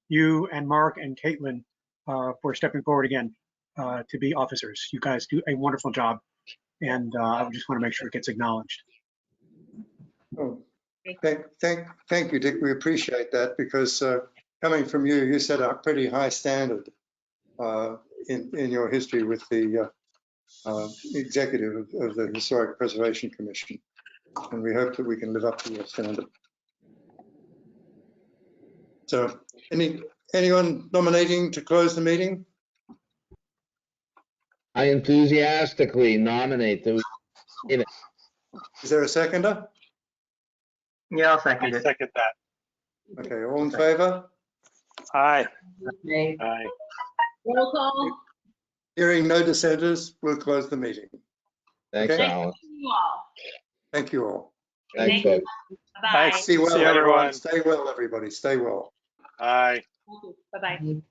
you and Mark and Caitlin for stepping forward again to be officers. You guys do a wonderful job, and I just want to make sure it gets acknowledged. Oh, thank you, Dick. We appreciate that, because coming from you, you set a pretty high standard in your history with the executive of the Historic Preservation Commission, and we hope that we can live up to your standard. So, anyone nominating to close the meeting? I enthusiastically nominate the. Is there a seconder? Yeah, I'll second it. Second that. Okay, all in favor? Aye. Aye. Roll call. Hearing no dissenters, we'll close the meeting. Thanks, Okay. Alan. Thank you all. Thank you all. Thanks, Thank you. folks. Bye-bye. Thanks. Be well, See you, everyone. Stay well, everybody. Stay well. Aye. Thank you. Bye-bye.